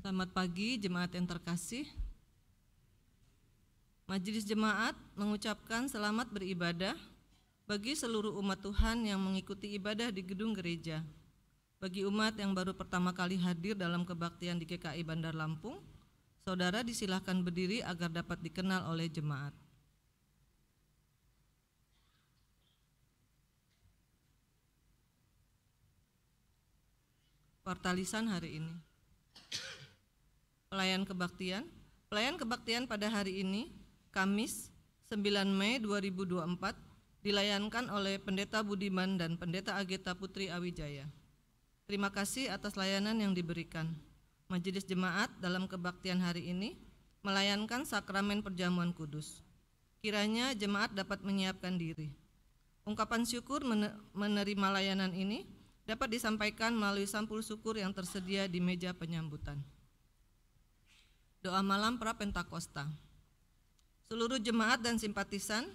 Selamat pagi jemaat yang terkasih. Majelis Jemaat mengucapkan selamat beribadah bagi seluruh umat Tuhan yang mengikuti ibadah di gedung gereja. Bagi umat yang baru pertama kali hadir dalam kebaktian di GKI Bandar Lampung, saudara disilahkan berdiri agar dapat dikenal oleh jemaat. Partalisan hari ini. Pelayan kebaktian pada hari ini, Kamis 9 Mei 2024, dilayankan oleh Pendeta Budiman dan Pendeta Ageta Putri Awijaya. Terima kasih atas layanan yang diberikan. Majelis Jemaat dalam kebaktian hari ini melayankan sakramen perjamuan kudus. Kiranya jemaat dapat menyiapkan diri. Ungkapan syukur menerima layanan ini dapat disampaikan melalui sampul syukur yang tersedia di meja penyambutan. Doa malam pra-Pentakosta. Seluruh jemaat dan simpatisan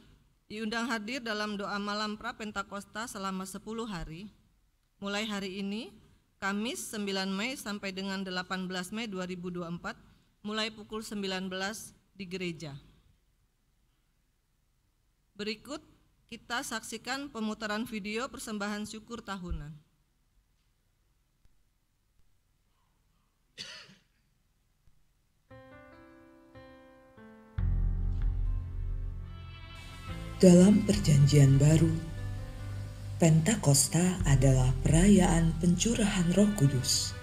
diundang hadir dalam doa malam pra-Pentakosta selama 10 hari, mulai hari ini, Kamis 9 Mei sampai dengan 18 Mei 2024, mulai pukul 19 di gereja. Berikut kita saksikan pemutaran video persembahan syukur tahunan. Dalam Perjanjian Baru, Pentakosta adalah perayaan pencurahan Roh Kudus.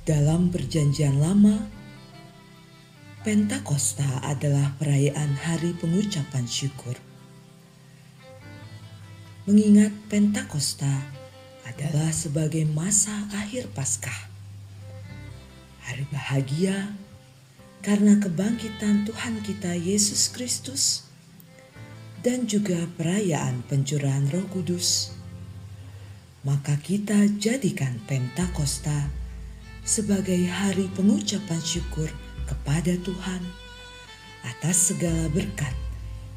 Dalam Perjanjian Lama, Pentakosta adalah perayaan hari pengucapan syukur. Mengingat Pentakosta adalah sebagai masa akhir Paskah, hari bahagia karena kebangkitan Tuhan kita Yesus Kristus, dan juga perayaan pencurahan Roh Kudus, maka kita jadikan Pentakosta sebagai hari pengucapan syukur kepada Tuhan atas segala berkat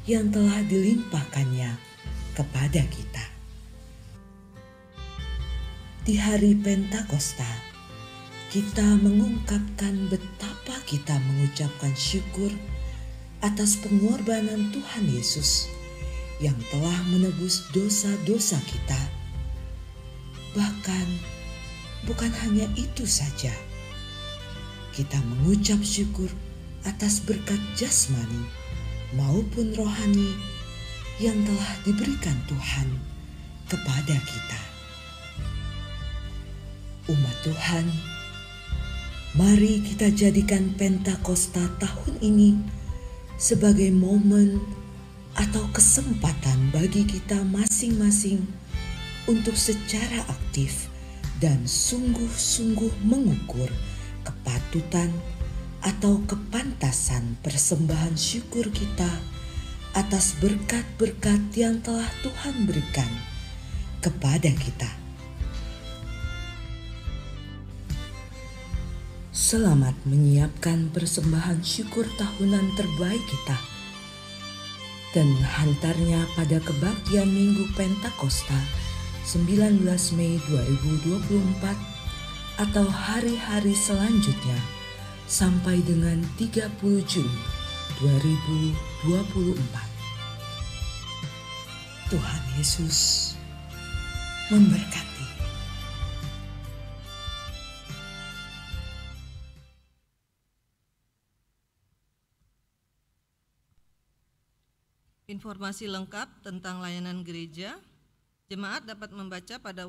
yang telah dilimpahkannya kepada kita. Di hari Pentakosta, kita mengungkapkan betapa kita mengucapkan syukur atas pengorbanan Tuhan Yesus yang telah menebus dosa-dosa kita. Bahkan bukan hanya itu saja, kita mengucap syukur atas berkat jasmani maupun rohani yang telah diberikan Tuhan kepada kita. Umat Tuhan, mari kita jadikan Pentakosta tahun ini sebagai momen atau kesempatan bagi kita masing-masing untuk secara aktif dan sungguh-sungguh mengukur kepatutan atau kepantasan persembahan syukur kita atas berkat-berkat yang telah Tuhan berikan kepada kita. Selamat menyiapkan persembahan syukur tahunan terbaik kita dan menghantarnya pada kebaktian Minggu Pentakosta 19 Mei 2024 atau hari-hari selanjutnya sampai dengan 30 Juni 2024. Tuhan Yesus memberkati. Informasi lengkap tentang layanan gereja, jemaat dapat membaca pada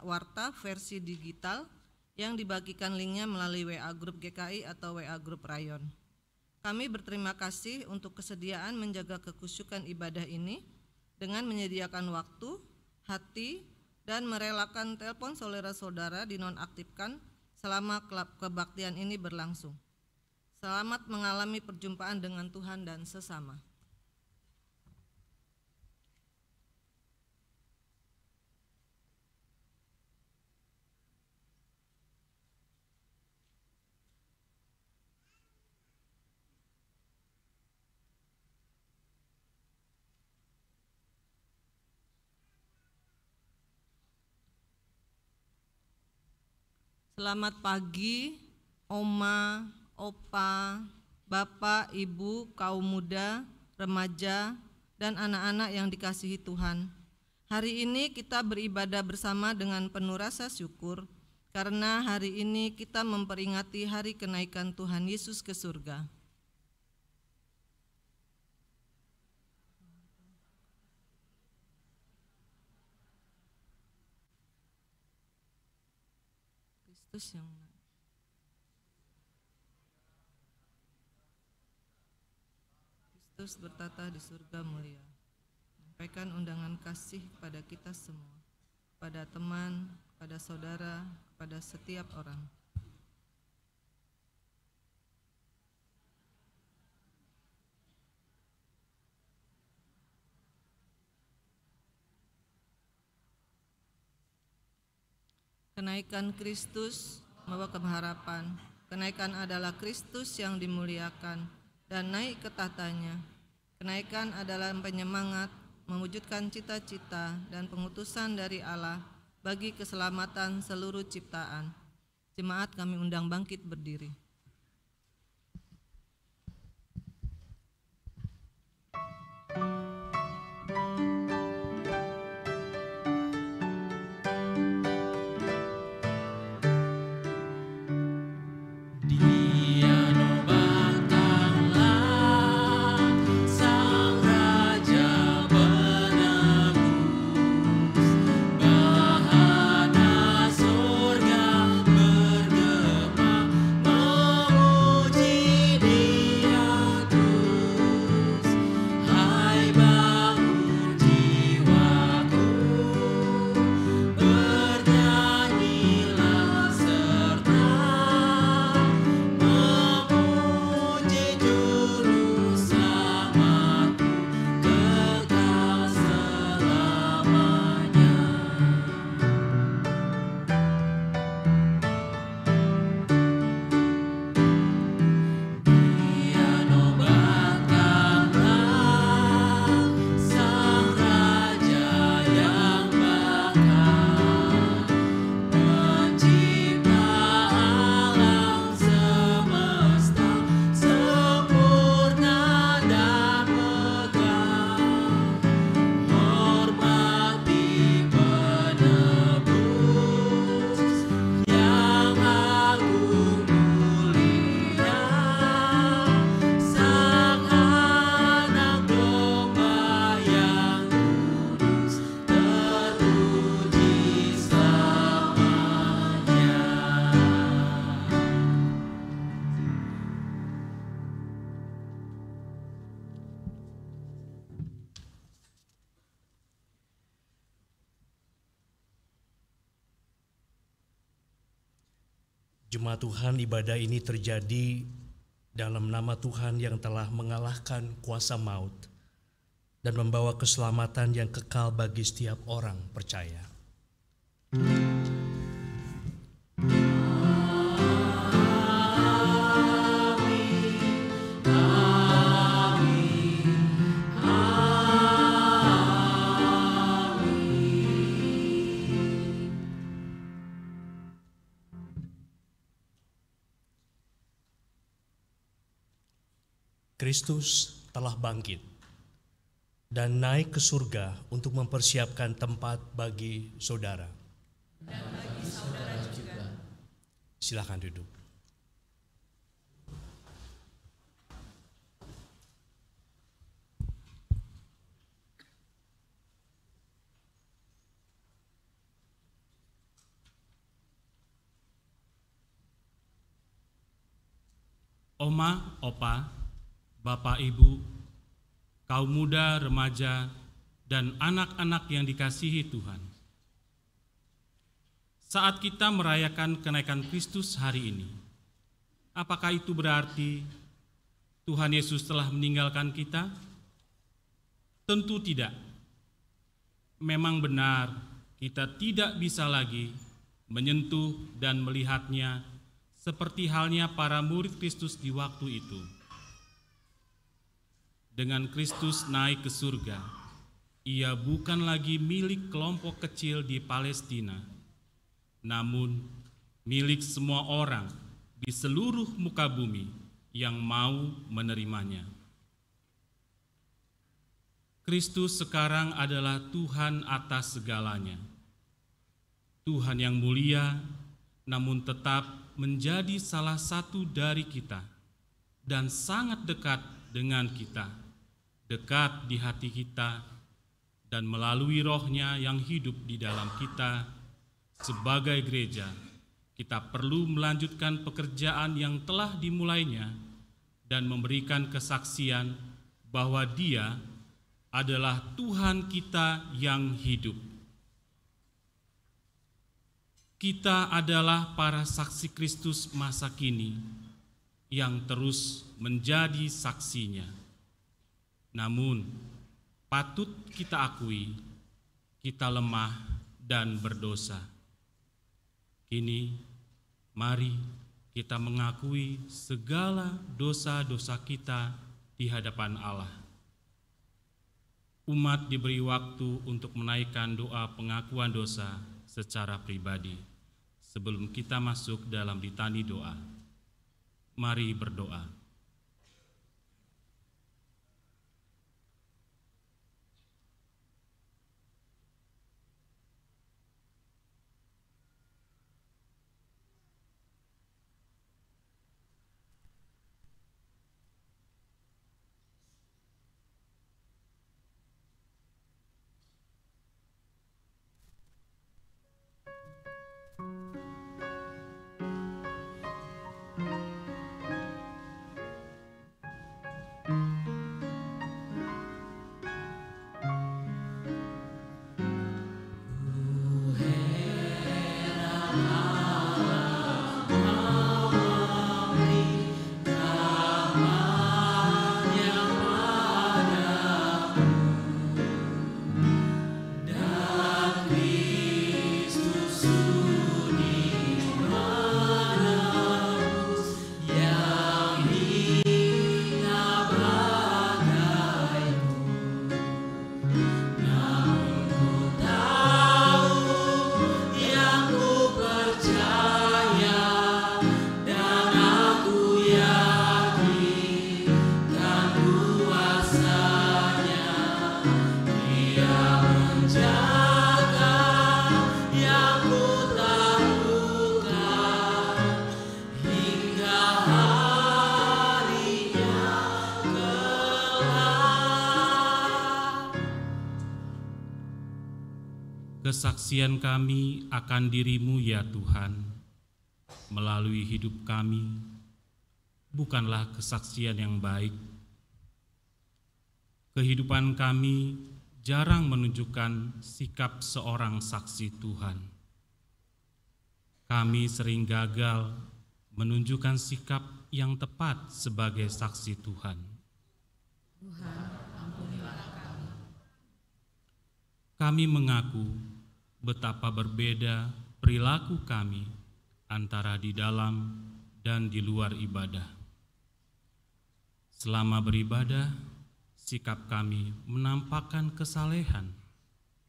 warta versi digital yang dibagikan linknya melalui WA Grup GKI atau WA Grup Rayon. Kami berterima kasih untuk kesediaan menjaga kekusyukan ibadah ini dengan menyediakan waktu, hati, dan merelakan telepon saudara-saudara dinonaktifkan selama kebaktian ini berlangsung. Selamat mengalami perjumpaan dengan Tuhan dan sesama. Selamat pagi, Oma, Opa, Bapak, Ibu, kaum muda, remaja, dan anak-anak yang dikasihi Tuhan. Hari ini kita beribadah bersama dengan penuh rasa syukur, karena hari ini kita memperingati hari kenaikan Tuhan Yesus ke surga. Kristus bertata di surga mulia, menyampaikan undangan kasih kepada kita semua, kepada teman, kepada saudara, kepada setiap orang. Kenaikan Kristus membawa pengharapan. Kenaikan adalah Kristus yang dimuliakan dan naik ke tahtanya. Kenaikan adalah penyemangat, mewujudkan cita-cita dan pengutusan dari Allah bagi keselamatan seluruh ciptaan. Jemaat kami undang bangkit berdiri. Jemaat Tuhan, ibadah ini terjadi dalam nama Tuhan yang telah mengalahkan kuasa maut dan membawa keselamatan yang kekal bagi setiap orang percaya. Kristus telah bangkit dan naik ke surga untuk mempersiapkan tempat bagi saudara. Dan bagi saudara juga. Silakan duduk. Oma, Opa, Bapak, Ibu, kaum muda, remaja, dan anak-anak yang dikasihi Tuhan. Saat kita merayakan kenaikan Kristus hari ini, apakah itu berarti Tuhan Yesus telah meninggalkan kita? Tentu tidak. Memang benar, kita tidak bisa lagi menyentuh dan melihatnya seperti halnya para murid Kristus di waktu itu. Dengan Kristus naik ke surga, ia bukan lagi milik kelompok kecil di Palestina, namun milik semua orang di seluruh muka bumi yang mau menerimanya. Kristus sekarang adalah Tuhan atas segalanya. Tuhan yang mulia, namun tetap menjadi salah satu dari kita dan sangat dekat dengan kita, dekat di hati kita, dan melalui Roh-Nya yang hidup di dalam kita sebagai gereja, kita perlu melanjutkan pekerjaan yang telah dimulainya dan memberikan kesaksian bahwa Dia adalah Tuhan kita yang hidup. Kita adalah para saksi Kristus masa kini yang terus menjadi saksinya. Namun, patut kita akui, kita lemah dan berdosa. Kini, mari kita mengakui segala dosa-dosa kita di hadapan Allah. Umat diberi waktu untuk menaikkan doa pengakuan dosa secara pribadi sebelum kita masuk dalam litani doa. Mari berdoa. Kesaksian kami akan diri-Mu ya Tuhan, melalui hidup kami, bukanlah kesaksian yang baik. Kehidupan kami jarang menunjukkan sikap seorang saksi Tuhan. Kami sering gagal menunjukkan sikap yang tepat sebagai saksi Tuhan. Tuhan, ampunilah kami. Kami mengaku betapa berbeda perilaku kami antara di dalam dan di luar ibadah. Selama beribadah, sikap kami menampakkan kesalehan,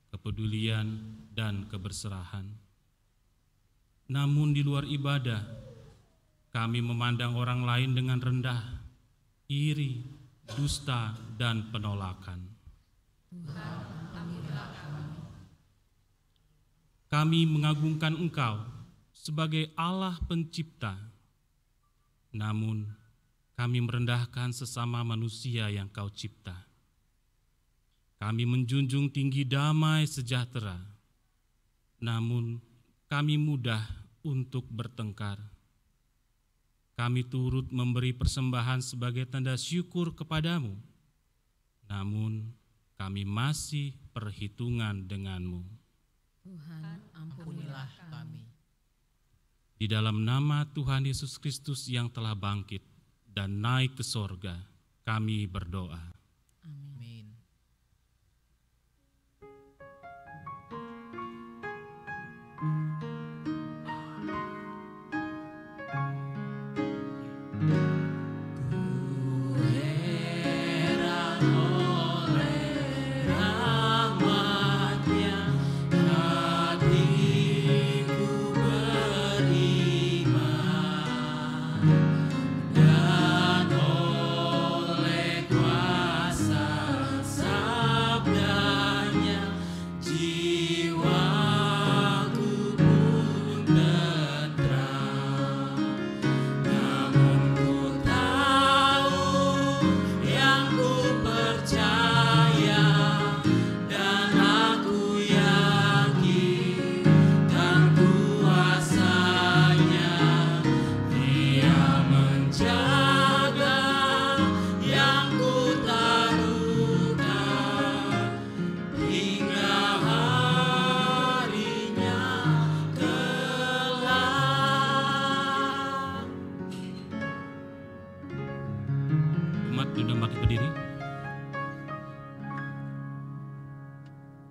kepedulian, dan keberserahan. Namun di luar ibadah, kami memandang orang lain dengan rendah, iri, dusta, dan penolakan. Tuhan, ampunilah kami. Kami mengagungkan Engkau sebagai Allah pencipta, namun kami merendahkan sesama manusia yang Kau cipta. Kami menjunjung tinggi damai sejahtera, namun kami mudah untuk bertengkar. Kami turut memberi persembahan sebagai tanda syukur kepadamu, namun kami masih perhitungan denganmu. Tuhan, ampunilah kami. Di dalam nama Tuhan Yesus Kristus yang telah bangkit dan naik ke sorga, kami berdoa. Amin. Hatiku beri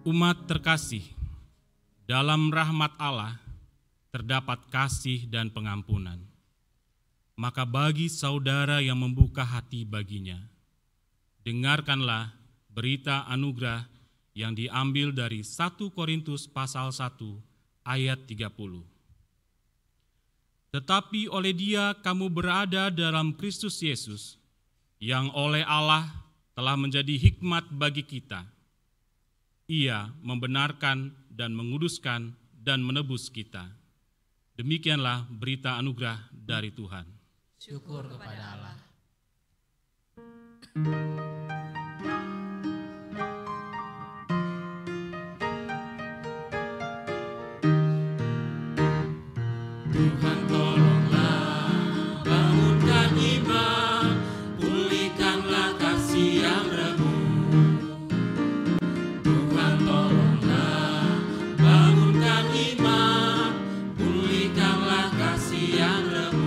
Umat terkasih, dalam rahmat Allah terdapat kasih dan pengampunan. Maka bagi saudara yang membuka hati baginya, dengarkanlah berita anugerah yang diambil dari 1 Korintus pasal 1 ayat 30. Tetapi oleh Dia kamu berada dalam Kristus Yesus, yang oleh Allah telah menjadi hikmat bagi kita. Ia membenarkan dan menguduskan dan menebus kita. Demikianlah berita anugerah dari Tuhan. Syukur kepada Allah. Tuhan tolonglah, bangunkan iman, pulihkanlah kasih yang remuk. Tuhan tolonglah, bangunkan iman, pulihkanlah kasih yang remuk.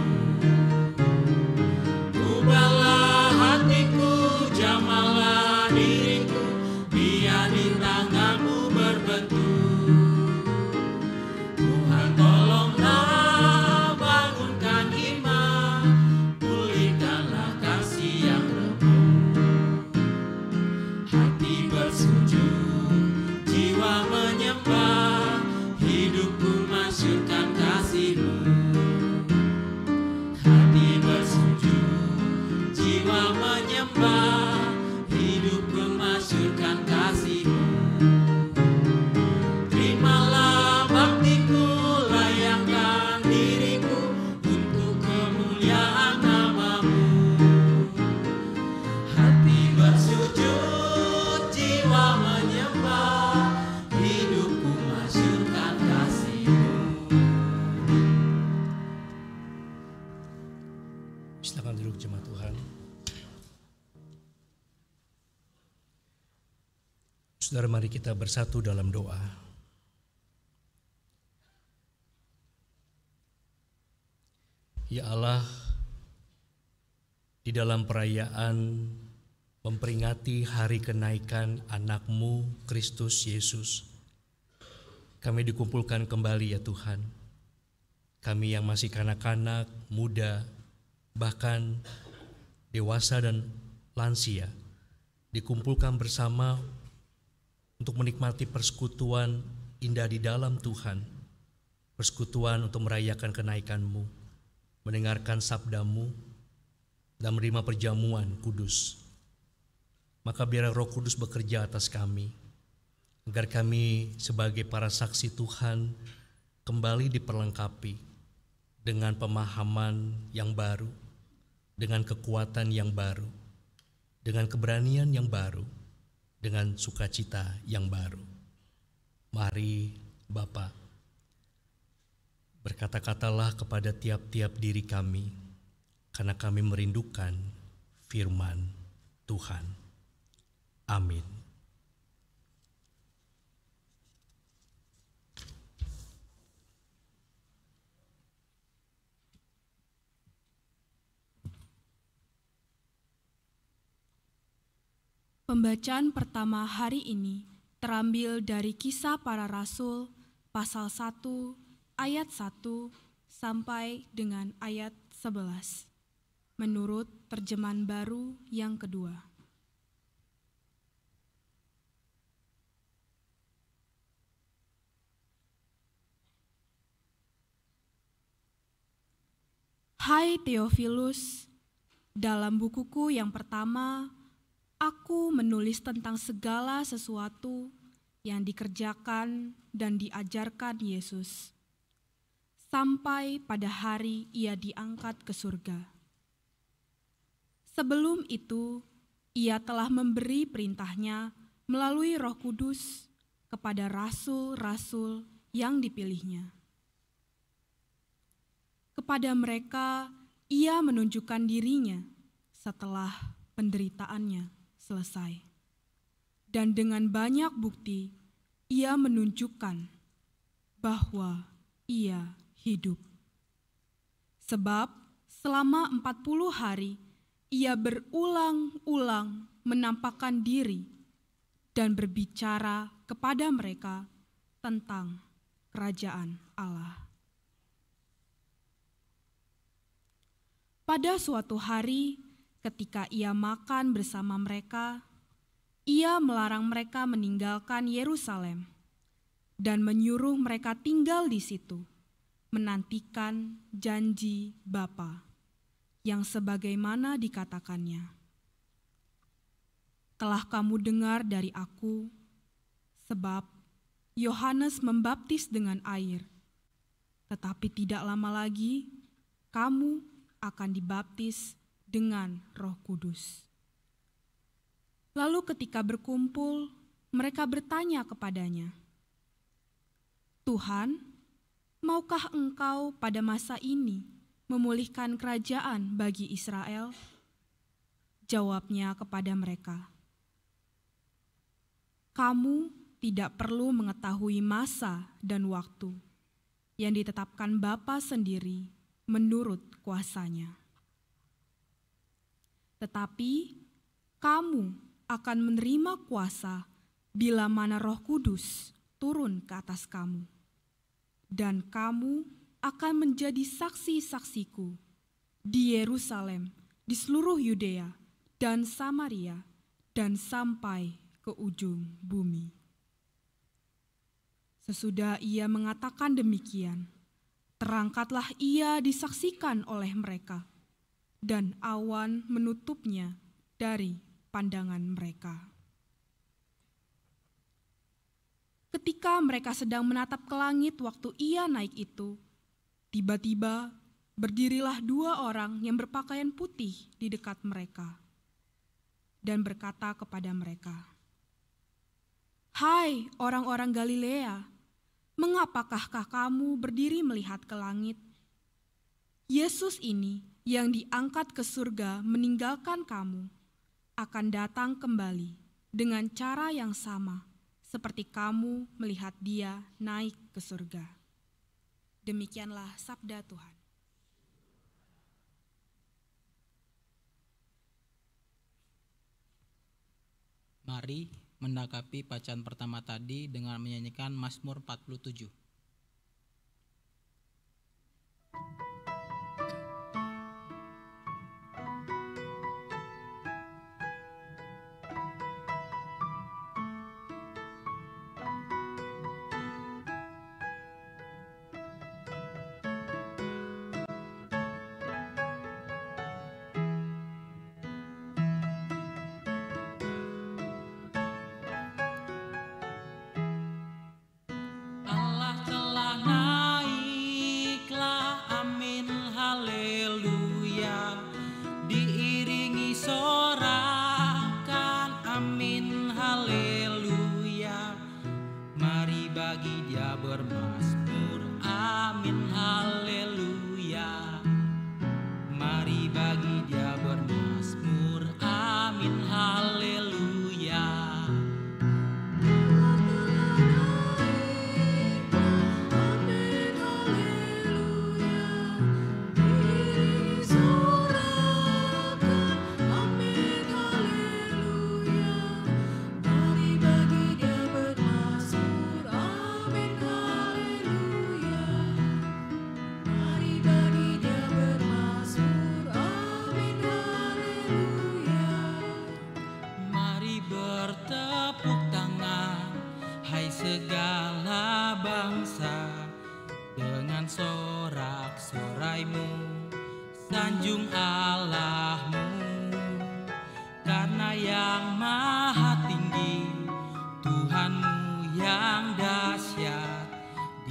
Ubahlah hatiku, jamalah diriku, biar di tanganmu berbentuk. Tuhan tolonglah, bangunkan iman, pulihkanlah kasih yang remuk. Hati bersujud, jiwa menyembah, hidupku masyurkan kasih-Mu. Hati bersujud, jiwa menyembah, hidupku masyurkan kasih-Mu. Terimalah baktiku, layangkan diriku untuk kemuliaan nama-Mu. Hati bersujud, jiwa menyembah, hidupku masyurkan kasih-Mu. Silakan duduk jemaat Tuhan. Saudara, mari kita bersatu dalam doa. Ya Allah, di dalam perayaan memperingati hari kenaikan anak-Mu Kristus Yesus, kami dikumpulkan kembali ya Tuhan. Kami yang masih kanak-kanak, muda, bahkan dewasa dan lansia, dikumpulkan bersama untuk menikmati persekutuan indah di dalam Tuhan, persekutuan untuk merayakan kenaikan-Mu, mendengarkan sabda-Mu, dan menerima perjamuan kudus. Maka biar Roh Kudus bekerja atas kami, agar kami sebagai para saksi Tuhan kembali diperlengkapi dengan pemahaman yang baru, dengan kekuatan yang baru, dengan keberanian yang baru, dengan sukacita yang baru. Mari Bapa, berkata-katalah kepada tiap-tiap diri kami, karena kami merindukan firman Tuhan. Amin. Pembacaan pertama hari ini terambil dari Kisah Para Rasul pasal 1 ayat 1 sampai dengan ayat 11 menurut terjemahan baru yang kedua. Hai Theophilus, dalam bukuku yang pertama aku menulis tentang segala sesuatu yang dikerjakan dan diajarkan Yesus, sampai pada hari Ia diangkat ke surga. Sebelum itu, Ia telah memberi perintahnya melalui Roh Kudus kepada rasul-rasul yang dipilihnya. Kepada mereka, Ia menunjukkan dirinya setelah penderitaannya selesai. Dan dengan banyak bukti, Ia menunjukkan bahwa Ia hidup. Sebab selama 40 hari, Ia berulang-ulang menampakkan diri dan berbicara kepada mereka tentang kerajaan Allah. Pada suatu hari, ketika ia makan bersama mereka, ia melarang mereka meninggalkan Yerusalem dan menyuruh mereka tinggal di situ, menantikan janji Bapa yang sebagaimana dikatakannya. Telah kamu dengar dari aku, sebab Yohanes membaptis dengan air, tetapi tidak lama lagi kamu akan dibaptis dengan Roh Kudus. Lalu ketika berkumpul, mereka bertanya kepadanya, Tuhan, maukah Engkau pada masa ini memulihkan kerajaan bagi Israel? Jawabnya kepada mereka, kamu tidak perlu mengetahui masa dan waktu yang ditetapkan Bapa sendiri menurut kuasanya. Tetapi kamu akan menerima kuasa bila mana Roh Kudus turun ke atas kamu. Dan kamu akan menjadi saksi-saksiku di Yerusalem, di seluruh Yudea dan Samaria, dan sampai ke ujung bumi. Sesudah ia mengatakan demikian, terangkatlah ia disaksikan oleh mereka, dan awan menutupnya dari pandangan mereka. Ketika mereka sedang menatap ke langit waktu ia naik itu, tiba-tiba berdirilah 2 orang yang berpakaian putih di dekat mereka dan berkata kepada mereka, "Hai orang-orang Galilea, mengapakah kamu berdiri melihat ke langit? Yesus ini yang diangkat ke surga meninggalkan kamu akan datang kembali dengan cara yang sama seperti kamu melihat dia naik ke surga." Demikianlah sabda Tuhan. Mari mendakapi bacaan pertama tadi dengan menyanyikan Mazmur 47. Sanjung Allahmu, karena yang maha tinggi, Tuhanmu yang dahsyat,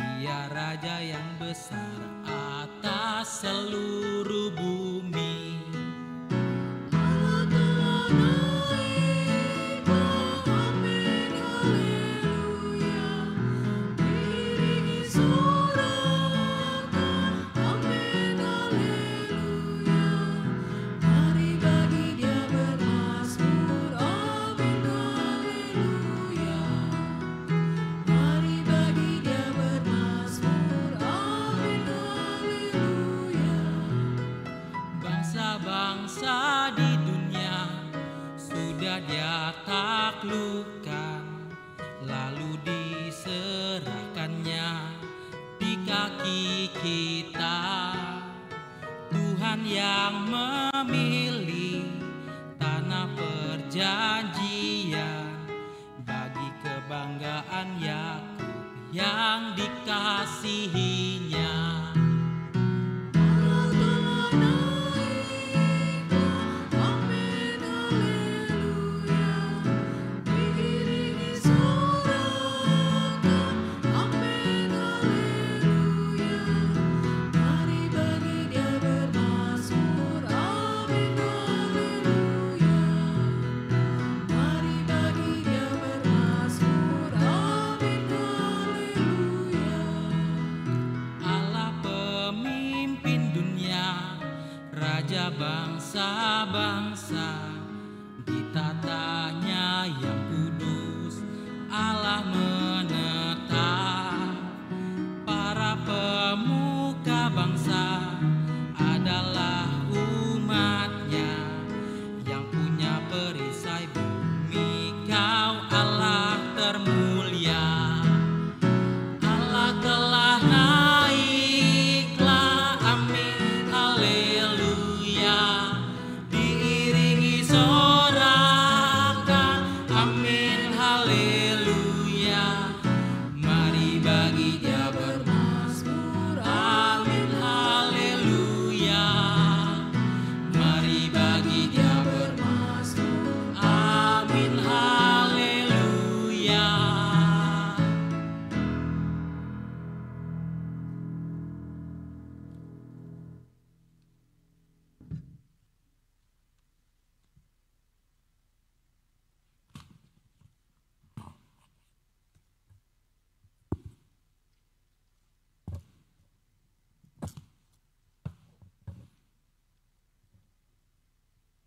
Dia Raja yang besar atas seluruh bumi. lalu diserahkannya di kaki kita. Tuhan yang memilih tanah perjanjian bagi kebanggaan Yakub yang dikasihinya. Bangsa-bangsa ditatanya yang kudus, Allah menetap. Para pemuka bangsa adalah umatnya yang punya perisai bumi. Kau Allah termulia, Allah telah naiklah, amin, haleluya. Diiringi sorakan, amin, haleluya. Mari bagi Dia bermazmur, amin, haleluya. Mari bagi Dia bermazmur, amin, haleluya.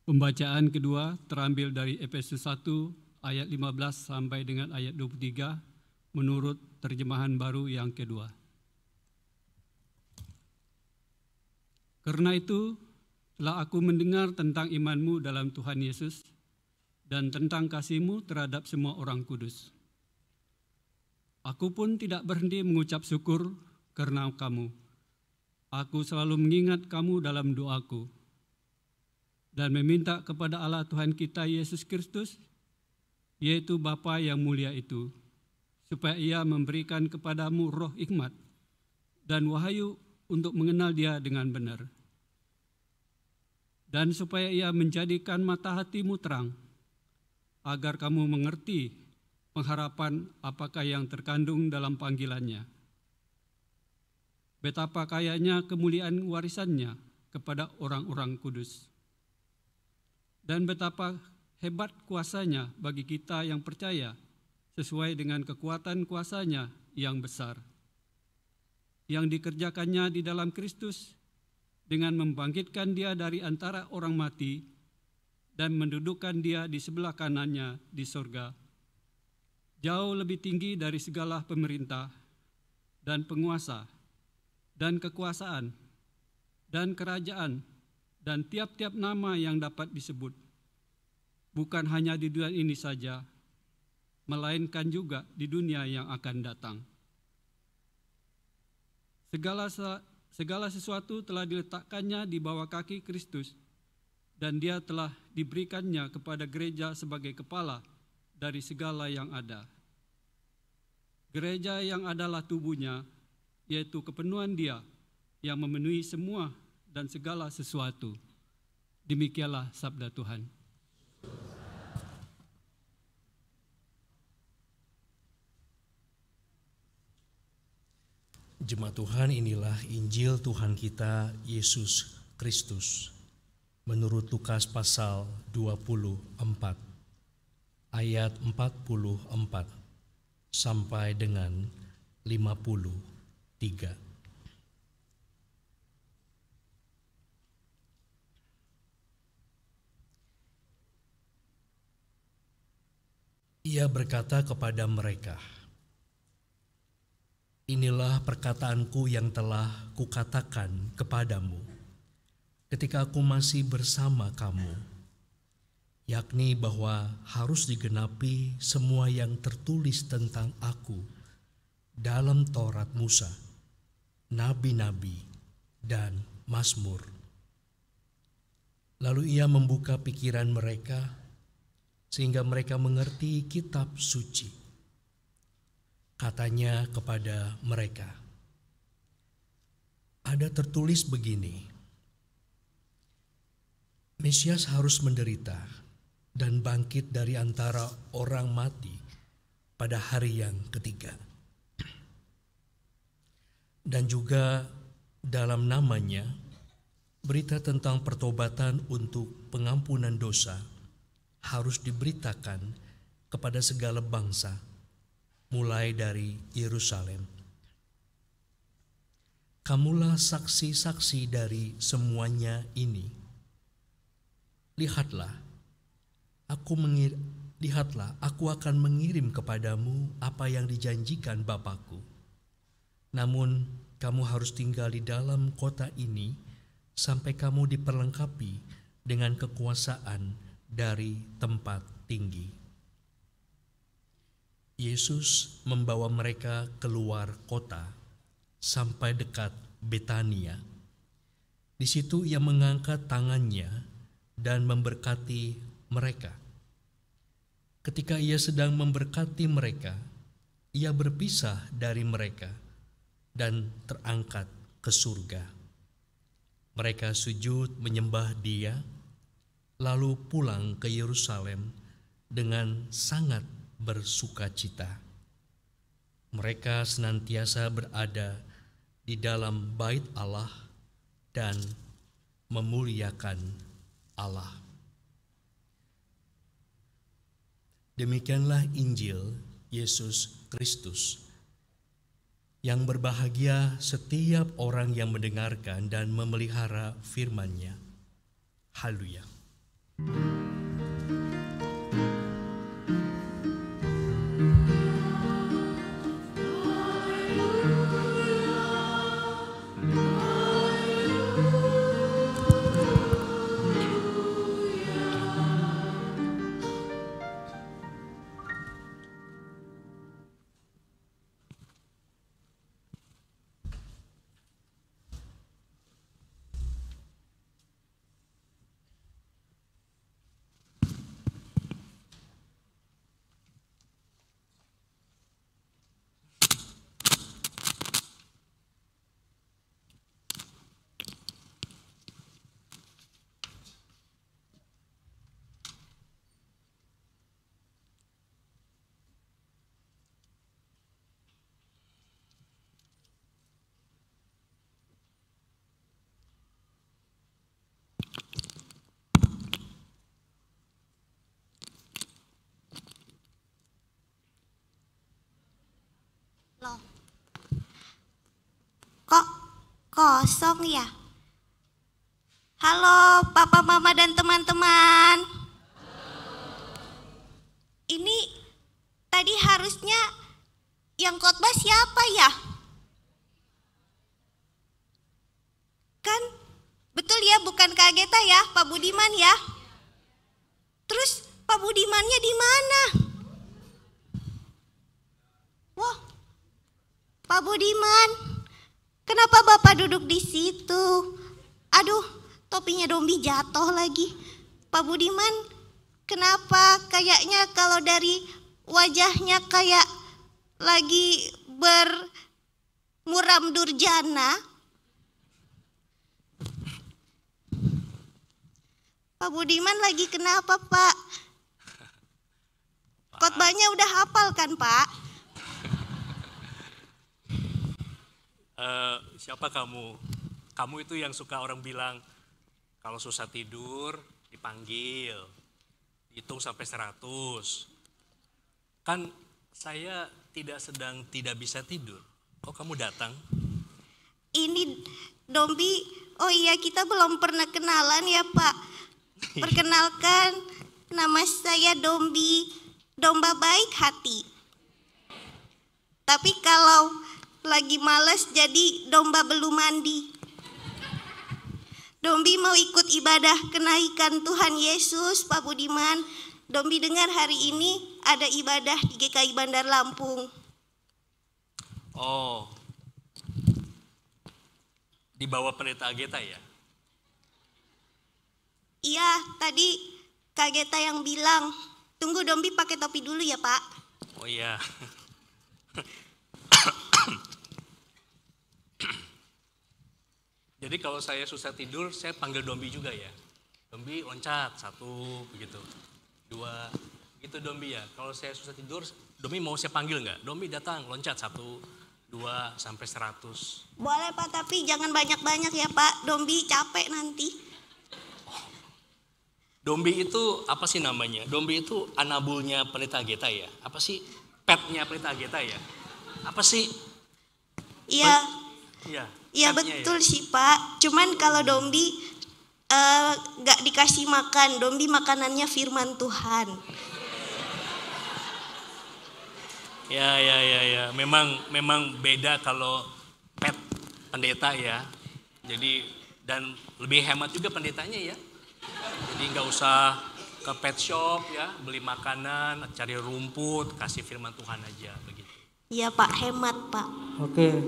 Pembacaan kedua terambil dari Efesus 1 ayat 15 sampai dengan ayat 23 menurut terjemahan baru yang kedua. Karena itu telah aku mendengar tentang imanmu dalam Tuhan Yesus dan tentang kasihmu terhadap semua orang kudus. Aku pun tidak berhenti mengucap syukur karena kamu. Aku selalu mengingat kamu dalam doaku dan meminta kepada Allah Tuhan kita Yesus Kristus, yaitu Bapa yang mulia itu, supaya Ia memberikan kepadamu roh hikmat dan wahyu untuk mengenal Dia dengan benar, dan supaya Ia menjadikan mata hatimu terang, agar kamu mengerti pengharapan apakah yang terkandung dalam panggilannya, betapa kayanya kemuliaan warisannya kepada orang-orang kudus, dan betapa hebat kuasanya bagi kita yang percaya sesuai dengan kekuatan kuasanya yang besar, yang dikerjakannya di dalam Kristus dengan membangkitkan Dia dari antara orang mati dan mendudukkan Dia di sebelah kanannya di sorga, jauh lebih tinggi dari segala pemerintah dan penguasa dan kekuasaan dan kerajaan dan tiap-tiap nama yang dapat disebut, bukan hanya di dunia ini saja, melainkan juga di dunia yang akan datang. Segala sesuatu telah diletakkannya di bawah kaki Kristus, dan Dia telah diberikannya kepada gereja sebagai kepala dari segala yang ada. Gereja yang adalah tubuhnya, yaitu kepenuhan Dia yang memenuhi semua dan segala sesuatu. Demikianlah sabda Tuhan. Jemaat Tuhan, inilah Injil Tuhan kita Yesus Kristus menurut Lukas pasal 24 ayat 44 sampai dengan 53. Ia berkata kepada mereka, "Inilah perkataanku yang telah kukatakan kepadamu ketika aku masih bersama kamu, yakni bahwa harus digenapi semua yang tertulis tentang aku dalam Taurat Musa, nabi-nabi, dan Mazmur. Lalu ia membuka pikiran mereka sehingga mereka mengerti kitab suci. Katanya kepada mereka, ada tertulis begini, Mesias harus menderita dan bangkit dari antara orang mati pada hari yang ketiga. Dan juga dalam namanya, berita tentang pertobatan untuk pengampunan dosa harus diberitakan kepada segala bangsa, mulai dari Yerusalem. Kamulah saksi-saksi dari semuanya ini. Lihatlah, aku akan mengirim kepadamu apa yang dijanjikan Bapakku. Namun kamu harus tinggal di dalam kota ini sampai kamu diperlengkapi dengan kekuasaan dari tempat tinggi. Yesus membawa mereka keluar kota sampai dekat Betania. Di situ ia mengangkat tangannya dan memberkati mereka. Ketika ia sedang memberkati mereka, ia berpisah dari mereka dan terangkat ke surga. Mereka sujud menyembah Dia, lalu pulang ke Yerusalem dengan sangat bersukacita. Mereka senantiasa berada di dalam bait Allah dan memuliakan Allah. Demikianlah Injil Yesus Kristus. Yang berbahagia setiap orang yang mendengarkan dan memelihara firman-Nya. Haleluya. Loh, kok kosong ya? Halo papa, mama, dan teman-teman. Ini tadi harusnya yang khotbah siapa ya? Kan betul ya, bukan Kak Ageta ya, Pak Budiman ya? Terus Pak Budimannya di mana? Wah, Pak Budiman, kenapa Bapak duduk di situ? Aduh, topinya Dombi jatuh lagi. Pak Budiman, kenapa kayaknya kalau dari wajahnya kayak lagi bermuram durjana? Pak Budiman lagi kenapa, Pak? Khotbahnya udah hafal kan, Pak? Siapa kamu? Kamu itu yang suka orang bilang kalau susah tidur dipanggil, hitung sampai 100. Kan saya sedang tidak bisa tidur. Kok kamu datang? Ini Dombi, oh iya kita belum pernah kenalan ya Pak. Perkenalkan, nama saya Dombi, domba baik hati. Tapi kalau lagi males jadi domba belum mandi. Dombi mau ikut ibadah kenaikan Tuhan Yesus, Pak Budiman. Dombi dengar hari ini ada ibadah di GKI Bandar Lampung. Oh, di bawah pendeta Ageta ya? Iya, tadi Kak Geta yang bilang. Tunggu Dombi pakai topi dulu ya Pak. Oh iya. Jadi kalau saya susah tidur, saya panggil Dombi juga ya. Dombi loncat, 1, begitu. 2, gitu Dombi ya. Kalau saya susah tidur, Dombi mau saya panggil nggak? Dombi datang, loncat 1, 2, sampai 100. Boleh Pak, tapi jangan banyak-banyak ya Pak. Dombi capek nanti. Dombi itu apa sih namanya? Dombi itu anabulnya pendeta Ageta ya? Apa sih petnya pendeta Ageta ya? Apa sih? Iya. Iya. Iya betul sih Pak. Cuman kalau Dombi gak dikasih makan, Dombi makanannya firman Tuhan. Ya. Memang beda kalau pet pendeta ya. Jadi dan lebih hemat juga pendetanya ya. Jadi nggak usah ke pet shop ya, beli makanan, cari rumput, kasih firman Tuhan aja begitu. Iya Pak, hemat Pak. Oke.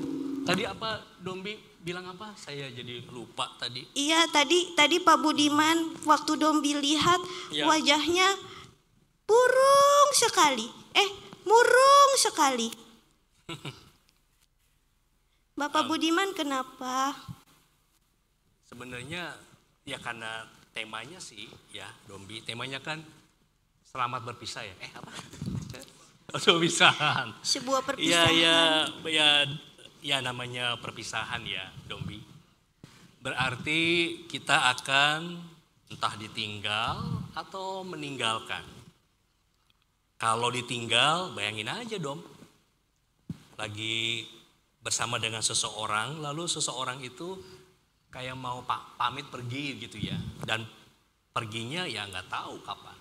Tadi apa Dombi bilang apa? Saya jadi lupa tadi. Iya tadi Pak Budiman waktu Dombi lihat Ya. wajahnya murung sekali. Bapak Budiman kenapa? Sebenarnya ya karena temanya sih ya Dombi, temanya kan selamat berpisah ya. Apa? Perpisahan. Sebuah perpisahan. Ya namanya perpisahan ya Dombi. Berarti kita akan entah ditinggal atau meninggalkan. Kalau ditinggal, bayangin aja Dom. Lagi bersama dengan seseorang, lalu seseorang itu kayak mau pamit pergi gitu ya. Dan perginya ya nggak tahu kapan.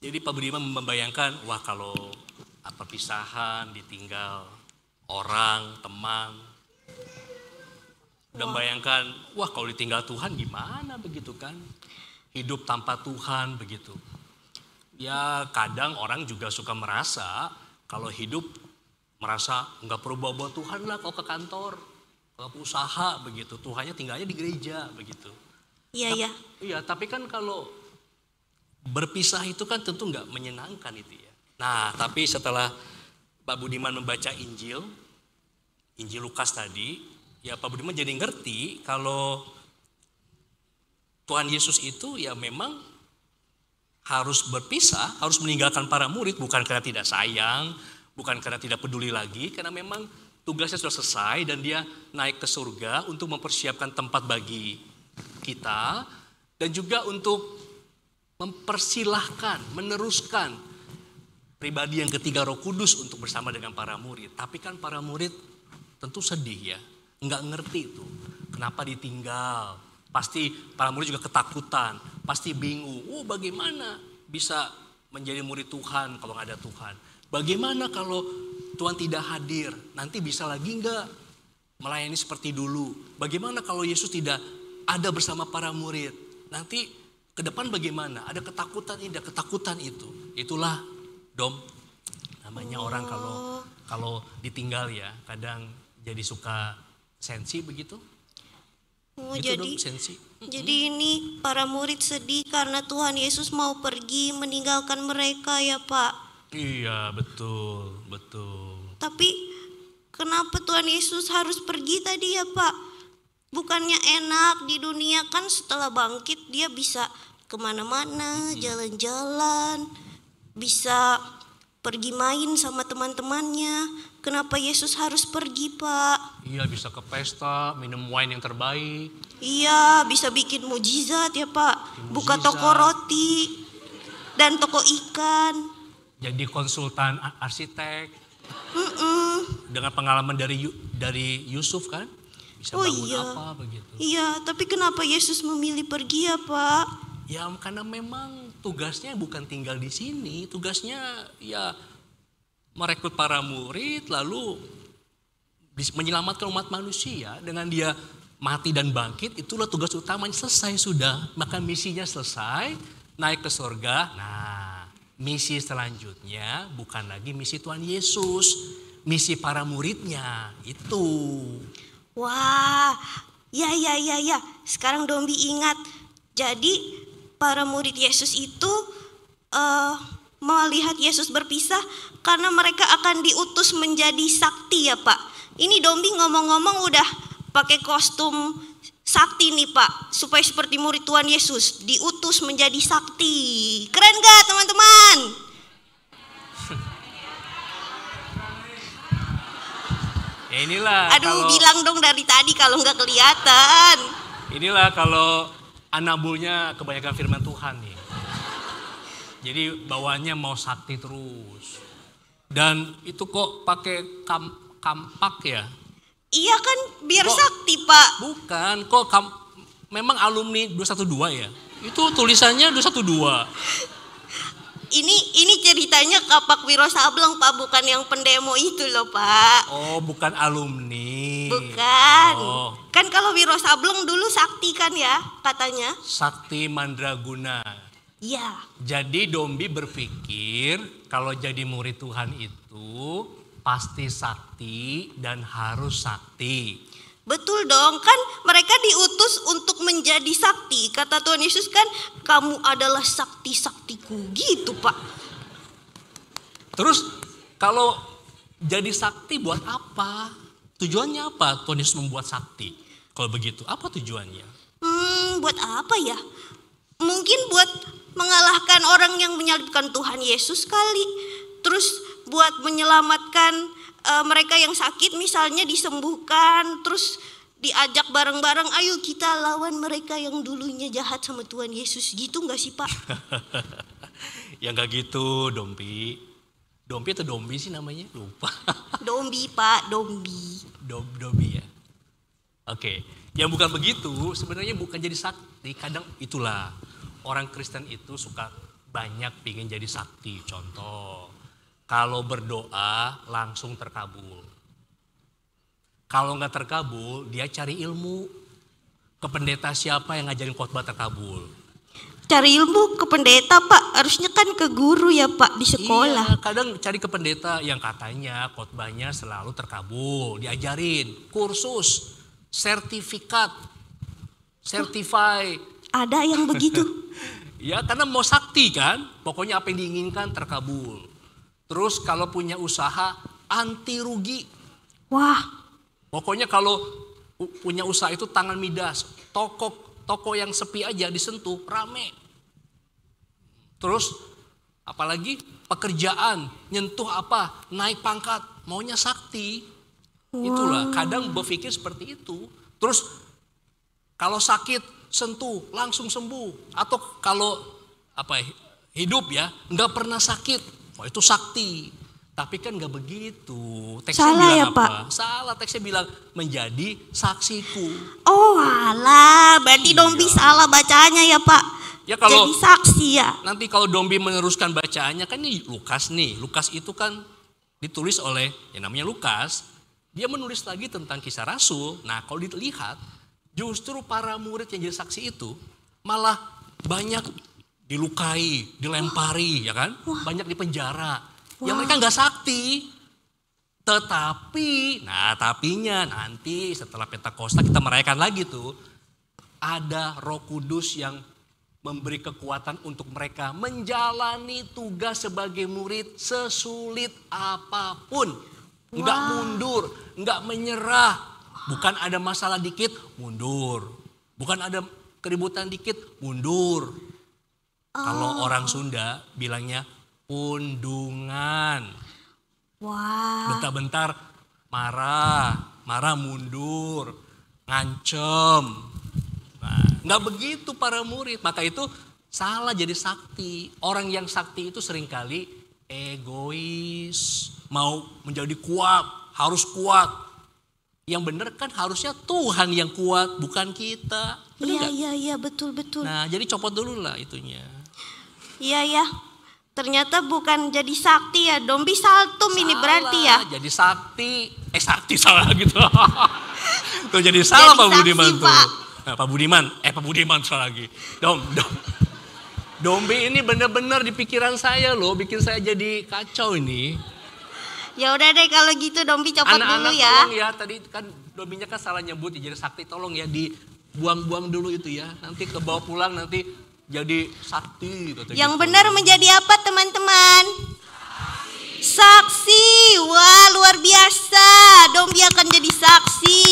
Jadi Pak Budiman membayangkan, wah kalau perpisahan, ditinggal orang, teman. Dan bayangkan, wah kalau ditinggal Tuhan gimana begitu kan. Hidup tanpa Tuhan begitu. Ya kadang orang juga suka merasa, kalau hidup merasa nggak perlu bawa Tuhan lah kalau ke kantor. Kalau usaha begitu, Tuhannya tinggalnya di gereja begitu. Iya. Iya, tapi kan kalau berpisah itu kan tentu nggak menyenangkan itu ya. Nah, tapi setelah Pak Budiman membaca Injil Lukas tadi, ya Pak Budiman jadi ngerti kalau Tuhan Yesus itu ya memang harus berpisah, harus meninggalkan para murid bukan karena tidak sayang, bukan karena tidak peduli lagi, karena memang tugasnya sudah selesai dan dia naik ke surga untuk mempersiapkan tempat bagi kita dan juga untuk mempersilahkan, meneruskan pribadi yang ketiga Roh Kudus untuk bersama dengan para murid. Tapi kan para murid tentu sedih ya, nggak ngerti itu kenapa ditinggal. Pasti para murid juga ketakutan, pasti bingung. Oh bagaimana bisa menjadi murid Tuhan kalau nggak ada Tuhan? Bagaimana kalau Tuhan tidak hadir, nanti bisa lagi enggak melayani seperti dulu? Bagaimana kalau Yesus tidak ada bersama para murid? Nanti ke depan bagaimana? Ada ketakutan ini, ada ketakutan itu. Itulah Dom, namanya orang kalau ditinggal ya, kadang jadi suka sensi begitu. Oh, gitu jadi Dom, sensi. Jadi ini para murid sedih karena Tuhan Yesus mau pergi meninggalkan mereka ya Pak. Iya betul. Tapi kenapa Tuhan Yesus harus pergi tadi ya Pak? Bukannya enak di dunia kan setelah bangkit dia bisa kemana-mana, jalan-jalan, bisa pergi main sama teman-temannya. Kenapa Yesus harus pergi Pak? Iya bisa ke pesta, minum wine yang terbaik. Iya bisa bikin mujizat ya Pak. Buka toko roti dan toko ikan. Jadi konsultan arsitek. Dengan pengalaman dari Yusuf kan bisa bangun apa begitu. Iya, tapi kenapa Yesus memilih pergi ya Pak? Ya karena memang tugasnya bukan tinggal di sini, tugasnya ya merekrut para murid lalu menyelamatkan umat manusia dengan dia mati dan bangkit, itulah tugas utamanya, selesai sudah. Maka misinya selesai, naik ke surga. Nah, misi selanjutnya bukan lagi misi Tuhan Yesus, misi para muridnya itu. Wah, ya. Sekarang Dombi ingat. Jadi para murid Yesus itu melihat Yesus berpisah karena mereka akan diutus menjadi sakti ya Pak. Ini Dombi ngomong-ngomong udah pakai kostum sakti nih Pak, supaya seperti murid Tuhan Yesus diutus menjadi sakti. Keren gak teman-teman? Ya inilah. Aduh, bilang dong dari tadi kalau nggak kelihatan. Inilah kalau anabulnya kebanyakan firman Tuhan nih. Jadi bawaannya mau sakti terus. Dan itu kok pakai kampak ya? Iya kan biar sakti Pak. Bukan, memang alumni 212 ya? Itu tulisannya 212. Ini ceritanya Kapak Wiro Sableng Pak, bukan yang pendemo itu loh Pak. Oh, bukan alumni. Bukan. Oh. Kan kalau Wiro Sableng dulu sakti kan ya katanya. Sakti Mandraguna. Iya. Jadi Dombi berpikir kalau jadi murid Tuhan itu pasti sakti dan harus sakti. Betul dong, kan mereka diutus untuk menjadi sakti. Kata Tuhan Yesus kan, kamu adalah sakti-saktiku, gitu Pak. Terus kalau jadi sakti buat apa? Tujuannya apa Tuhan Yesus membuat sakti? Kalau begitu, apa tujuannya? Buat apa ya? Mungkin buat mengalahkan orang yang menyalibkan Tuhan Yesus kali. Terus buat menyelamatkan mereka yang sakit misalnya disembuhkan. Terus diajak bareng-bareng, ayo kita lawan mereka yang dulunya jahat sama Tuhan Yesus. Gitu gak sih Pak? Ya gak gitu Dombi. Dombi atau Dombi sih namanya? Lupa. Dombi Pak, Dombi. Dombi ya. Oke, yang bukan begitu sebenarnya bukan jadi sakti. Kadang itulah orang Kristen itu suka banyak pingin jadi sakti. Contoh, kalau berdoa langsung terkabul. Kalau nggak terkabul, dia cari ilmu. Ke pendeta siapa yang ngajarin khotbah terkabul? Cari ilmu ke pendeta Pak, harusnya kan ke guru ya Pak di sekolah. Iya, kadang cari ke pendeta yang katanya khotbahnya selalu terkabul. Diajarin, kursus, sertifikat, certify. Ada yang begitu? Ya karena mau sakti kan, pokoknya apa yang diinginkan terkabul. Terus kalau punya usaha anti rugi. Wah. Pokoknya kalau punya usaha itu tangan midas, toko yang sepi aja disentuh rame. Terus apalagi pekerjaan, nyentuh apa, naik pangkat, maunya sakti. Itulah kadang berpikir seperti itu. Terus kalau sakit sentuh langsung sembuh. Atau kalau hidup ya nggak pernah sakit, itu sakti. Tapi kan nggak begitu. Teksnya salah bilang ya apa? Pak? Salah, teksnya bilang menjadi saksiku. Oh alah, berarti Iya. Dombi salah bacanya ya Pak. Ya kalau jadi saksi ya. nanti kalau Dombi meneruskan bacaannya kan ini Lukas nih. Lukas itu kan ditulis oleh yang namanya Lukas. Dia menulis lagi tentang kisah Rasul. Nah kalau dilihat justru para murid yang jadi saksi itu malah banyak dilukai, dilempari, ya kan? Banyak di penjara. Yang mereka nggak sakti. Tetapi, tapinya nanti setelah Pentakosta kita merayakan lagi tuh. Ada Roh Kudus yang memberi kekuatan untuk mereka menjalani tugas sebagai murid sesulit apapun. Nggak mundur, nggak menyerah. Bukan ada masalah dikit, mundur. Bukan ada keributan dikit, mundur. Kalau orang Sunda bilangnya pundungan. Wah. Bentar-bentar marah mundur, ngancem. Nah, nggak begitu para murid. Maka itu salah jadi sakti. Orang yang sakti itu seringkali egois, mau menjadi kuat, harus kuat. Yang benar kan harusnya Tuhan yang kuat, bukan kita. Iya, betul. Nah, jadi copot dulu lah itunya. Iya. Ternyata bukan jadi sakti ya, Dombi saltum ini berarti ya. Jadi sakti, sakti salah gitu. Tuh jadi salah Pak Budiman tuh. Nah, Pak Budiman salah lagi. Dombi ini benar-benar di pikiran saya loh, bikin saya jadi kacau ini. Ya udah deh kalau gitu Dombi copot Anak-anak dulu ya. tolong ya, tadi kan Dombinya kan salah nyebut ya, jadi sakti, tolong ya dibuang-buang dulu itu ya. Nanti ke bawah pulang nanti jadi sakti. Yang benar menjadi apa teman-teman? Saksi. Wah luar biasa. Dombi akan jadi saksi.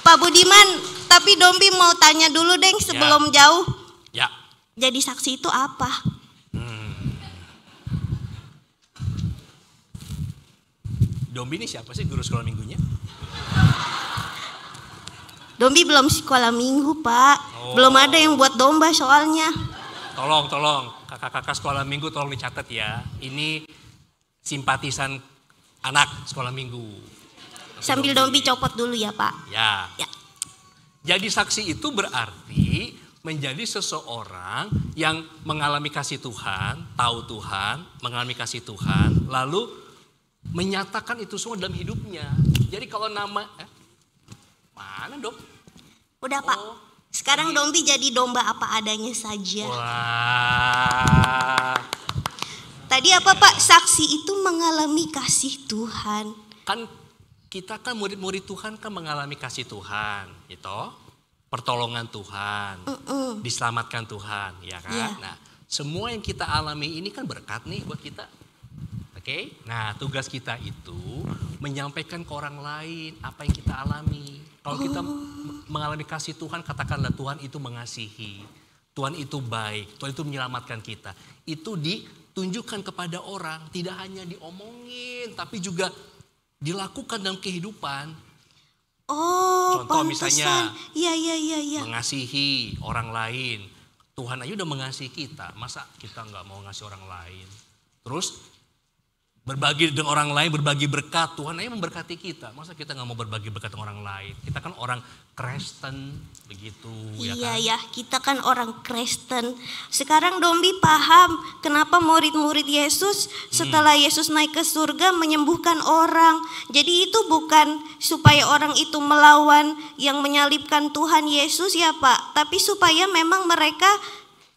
Pak Budiman, tapi Dombi mau tanya dulu deh sebelum jauh. Ya. Jadi saksi itu apa? Dombi ini siapa sih guru sekolah minggunya? Dombi belum sekolah minggu Pak. Belum ada yang buat domba soalnya. Tolong kakak-kakak sekolah minggu tolong dicatat ya. Ini simpatisan anak sekolah minggu. Sambil Dombi copot dulu ya Pak. Ya. Jadi saksi itu berarti menjadi seseorang yang mengalami kasih Tuhan, tahu Tuhan, mengalami kasih Tuhan, lalu menyatakan itu semua dalam hidupnya. Jadi kalau nama mana dong? Udah Pak. Sekarang Dombi jadi domba apa adanya saja. Wah. Tadi apa Pak? Saksi itu mengalami kasih Tuhan. Kan kita kan murid-murid Tuhan kan mengalami kasih Tuhan, gitu. Pertolongan Tuhan, diselamatkan Tuhan, ya kan? Yeah. Nah, semua yang kita alami ini kan berkat nih buat kita. Oke? Nah, tugas kita itu menyampaikan ke orang lain apa yang kita alami. Kalau kita mengalami kasih Tuhan, katakanlah Tuhan itu mengasihi, Tuhan itu baik, Tuhan itu menyelamatkan kita. Itu ditunjukkan kepada orang, tidak hanya diomongin, tapi juga dilakukan dalam kehidupan. Contoh misalnya, mengasihi orang lain. Tuhan aja udah mengasihi kita, masa kita nggak mau ngasih orang lain? Terus berbagi dengan orang lain, berbagi berkat. Tuhan aja memberkati kita. Masa kita nggak mau berbagi berkat dengan orang lain? Kita kan orang Kristen, begitu ya kan? Iya, kita kan orang Kristen. Sekarang Dombi paham kenapa murid-murid Yesus setelah Yesus naik ke surga menyembuhkan orang. Jadi itu bukan supaya orang itu melawan yang menyalibkan Tuhan Yesus ya Pak. Tapi supaya memang mereka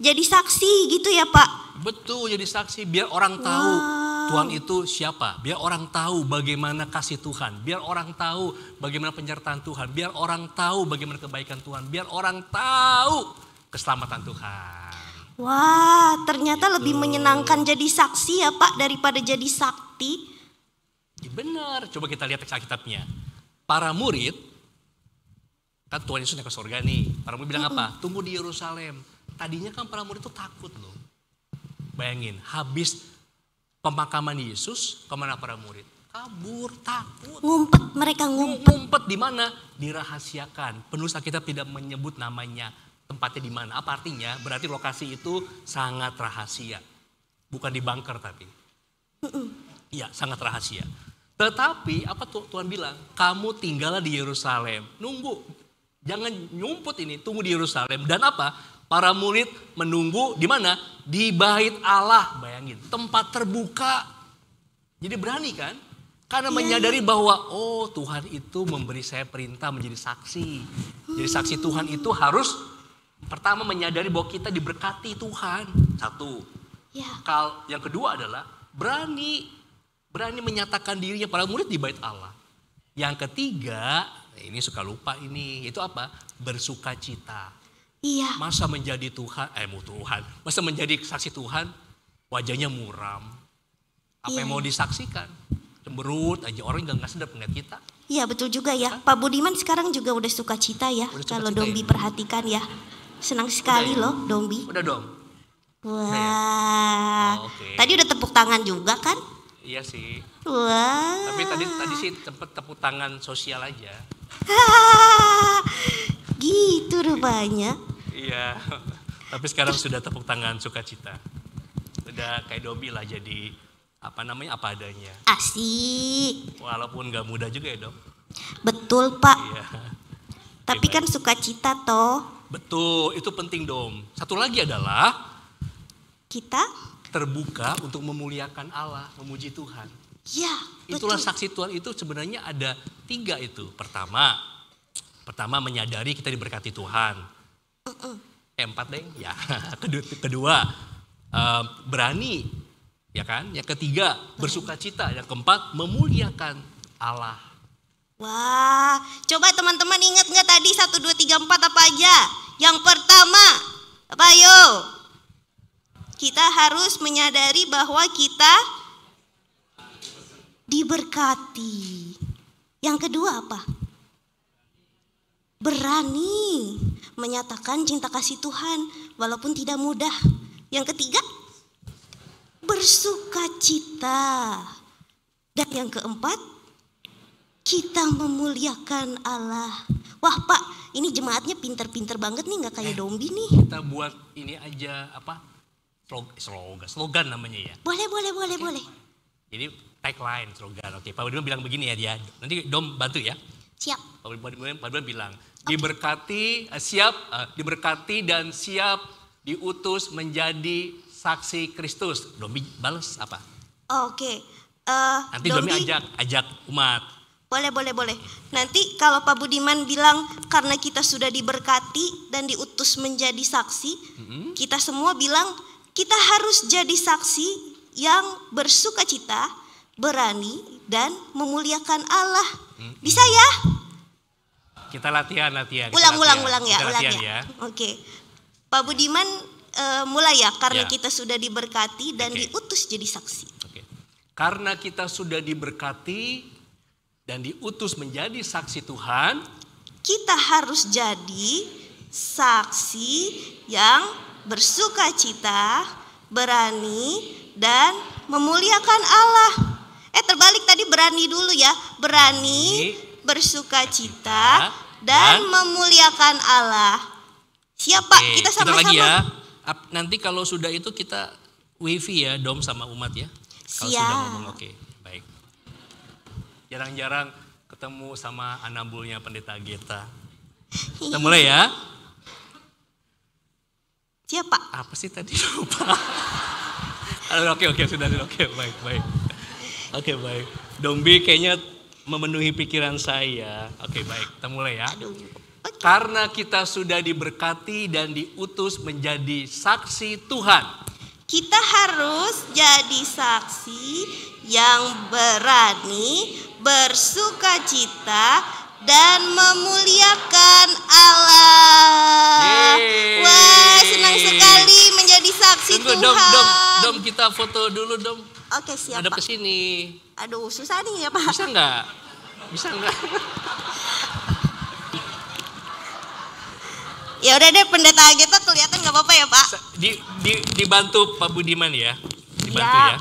jadi saksi gitu ya Pak. Betul, jadi saksi biar orang tahu Tuhan itu siapa. Biar orang tahu bagaimana kasih Tuhan. Biar orang tahu bagaimana penyertaan Tuhan. Biar orang tahu bagaimana kebaikan Tuhan. Biar orang tahu keselamatan Tuhan. Wah, ternyata lebih menyenangkan jadi saksi ya Pak daripada jadi sakti. Ya benar, coba kita lihat teks Alkitabnya. Para murid, kan Tuhan Yesus naik ke surga nih. Para murid bilang apa? Tunggu di Yerusalem. Tadinya kan para murid itu takut loh. Bayangin, habis pemakaman Yesus, kemana para murid? Kabur, takut. Mereka ngumpet. Ngumpet di mana? Dirahasiakan. Penulis Alkitab tidak menyebut namanya, tempatnya di mana. Apa artinya? Berarti lokasi itu sangat rahasia. Bukan di bunker tapi. Iya, sangat rahasia. Tetapi apa Tuhan bilang? Kamu tinggallah di Yerusalem. Nunggu. Jangan nyumput ini, tunggu di Yerusalem. Dan apa? Para murid menunggu di mana? Di bait Allah, bayangin. Tempat terbuka. Jadi berani kan? Karena menyadari bahwa Tuhan itu memberi saya perintah menjadi saksi. Jadi saksi Tuhan itu harus pertama menyadari bahwa kita diberkati Tuhan. Satu. Yang kedua adalah berani menyatakan dirinya para murid di bait Allah. Yang ketiga, ini suka lupa ini, itu apa? Bersuka cita. Iya. Masa menjadi masa menjadi saksi Tuhan, wajahnya muram. Apa yang mau disaksikan? Cemberut aja, orang nggak sedap ngeliat kita. Iya betul juga ya. Pak Budiman sekarang juga udah suka cita ya. Kalau Dombi perhatikan ya. Senang sekali loh Dombi. Udah dong. Wah. Tadi udah tepuk tangan juga kan? Iya sih. Wah. Tapi tadi sih tepuk tangan sosial aja. Gitu rupanya. Iya. Tapi sekarang sudah tepuk tangan sukacita. Udah kayak Dombi lah, jadi apa adanya. Asik. Walaupun gak mudah juga ya Dom. Betul Pak. Iya. Tapi kan sukacita toh. Betul, itu penting Dom. Satu lagi adalah kita terbuka untuk memuliakan Allah, memuji Tuhan. ya Itulah betul. saksi Tuhan itu sebenarnya ada 3 itu. Pertama menyadari kita diberkati Tuhan. 4 deh, ya. Kedua berani, ya kan? Yang ketiga bersukacita. Yang keempat memuliakan Allah. Wah, coba teman-teman ingat nggak tadi 1, 2, 3, 4 apa aja? Yang pertama, apa ayo? Kita harus menyadari bahwa kita diberkati. Yang kedua apa? Berani menyatakan cinta kasih Tuhan walaupun tidak mudah. Yang ketiga, bersukacita. Dan yang keempat, kita memuliakan Allah. Wah Pak, ini jemaatnya pinter-pinter banget nih, nggak kayak Dombi nih. Kita buat ini aja slogan namanya ya. Boleh. Jadi tagline slogan. Oke, Pak Budiman bilang begini ya dia. Nanti Dom bantu ya. Siap. Pak Budiman bilang diberkati, diberkati dan siap diutus menjadi saksi Kristus. Dombi balas apa? Oke. Nanti Dombi ajak umat. Boleh. Nanti kalau Pak Budiman bilang karena kita sudah diberkati dan diutus menjadi saksi, kita semua bilang kita harus jadi saksi yang bersukacita, berani, dan memuliakan Allah. Bisa ya? Kita latihan. Ulang ya. Ya. Oke. Pak Budiman mulai ya, karena Ya. kita sudah diberkati dan Oke. diutus jadi saksi. Oke. Karena kita sudah diberkati dan diutus menjadi saksi Tuhan, Kita harus jadi saksi yang bersukacita, berani, dan memuliakan Allah. Terbalik tadi, berani dulu ya. Berani, bersukacita, dan memuliakan Allah. Siapa? Oke, Kita kita lagi sama-sama. ya. Nanti kalau sudah itu kita wifi ya, Dom sama umat ya. Kalau sudah Siap. ngomong, oke, baik. Jarang-jarang ketemu sama anambulnya Pendeta Geta. Kita mulai ya. Siapa? Apa sih tadi, lupa. Oke, sudah, baik. Oke, baik. Dombi kayaknya memenuhi pikiran saya. Oke, baik, kita mulai ya. Karena kita sudah diberkati dan diutus menjadi saksi Tuhan. Kita harus jadi saksi yang berani, bersukacita, dan memuliakan Allah. Yeay. Wah, senang sekali menjadi saksi Tunggu, Tuhan. Dom, kita foto dulu, Dom. Oke, siap Hadap Pak. ke sini. Aduh, susah nih ya Pak. Bisa nggak? Ya udah deh, Pendeta Ageta kelihatan nggak apa-apa ya Pak? Dibantu Pak Budiman ya. Dibantu Ya. ya.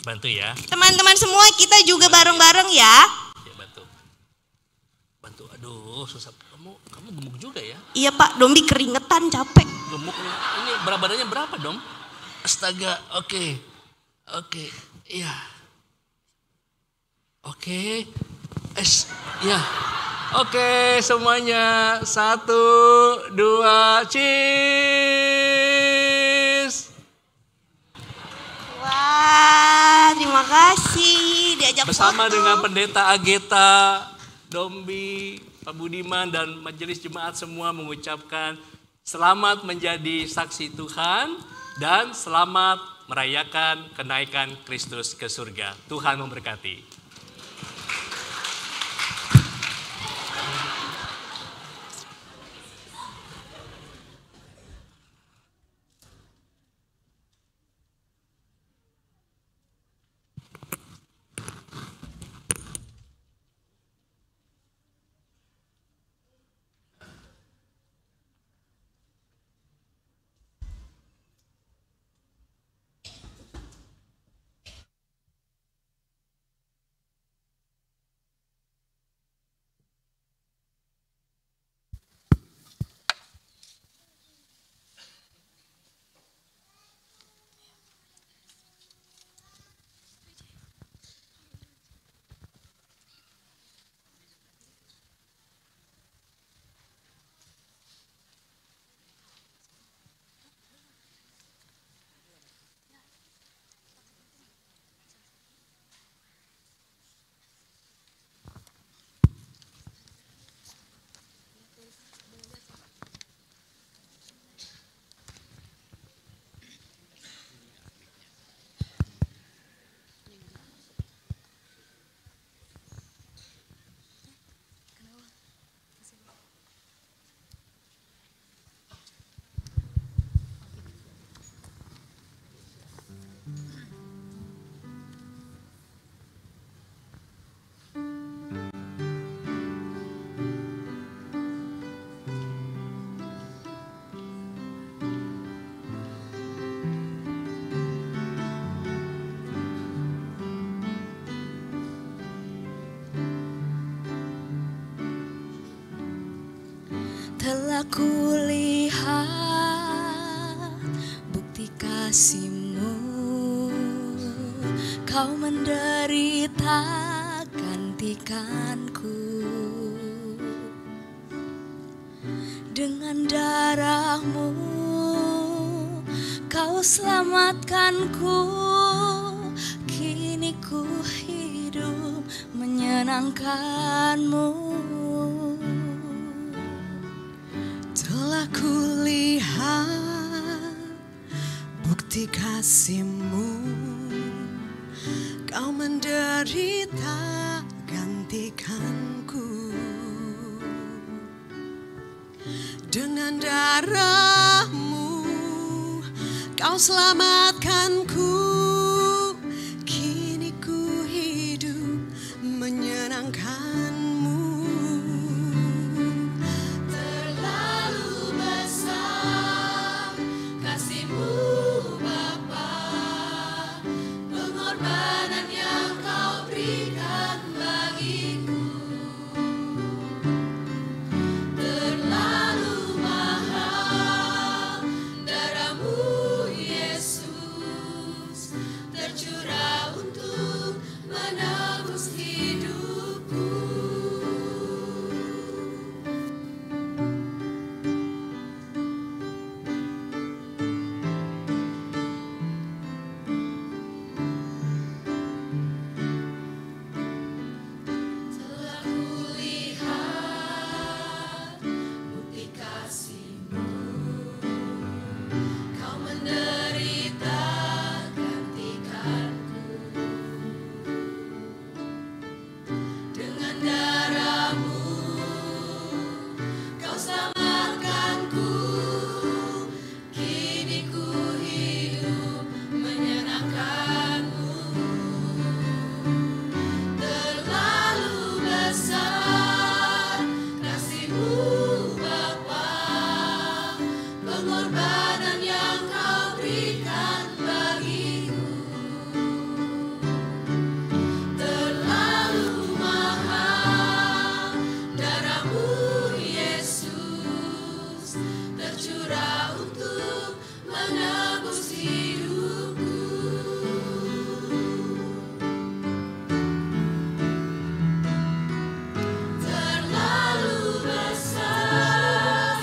Bantu ya. Teman-teman semua, kita juga bareng-bareng ya. Ya, bantu. Aduh, susah. Kamu gemuk juga ya. Iya Pak, Dombi keringetan, capek. Gemuk ini berat badannya berapa, Dom? Astaga. Oke. Iya. Oke. Ya. Oke, semuanya. 1, 2, cheers. Wah, terima kasih diajak Bersama foto. dengan Pendeta Ageta, Dombi, Pak Budiman, dan majelis jemaat semua mengucapkan selamat menjadi saksi Tuhan dan selamat merayakan kenaikan Kristus ke surga. Tuhan memberkati. Telah kulihat bukti kasih-Mu, Kau menderita gantikanku. Dengan darah-Mu Kau selamatkanku. Kini ku hidup menyenangkan-Mu. Telah kulihat bukti kasih-Mu, Kau menderita gantikanku. Dengan darah-Mu Kau selamatkanku. Kini ku hidup menyenangkan-Mu. Terlalu besar kasih-Mu Bapa, pengorbanan yang Kau berikan bagiku. Terlalu mahal darah-Mu Yesus, tercurah untuk menebus hidupku. Telah kulihat bukti kasih-Mu, Kau menderita gantikanku. Dengan darah-Mu Kau selamatkanku. Kini ku hidup menyenangkan-Mu. Terlalu besar kasih-Mu Bapa, pengorbanan yang Kau berikan bagiku. Terlalu mahal darah-Mu Yesus, tercurah untuk menebus hidupku. Terlalu besar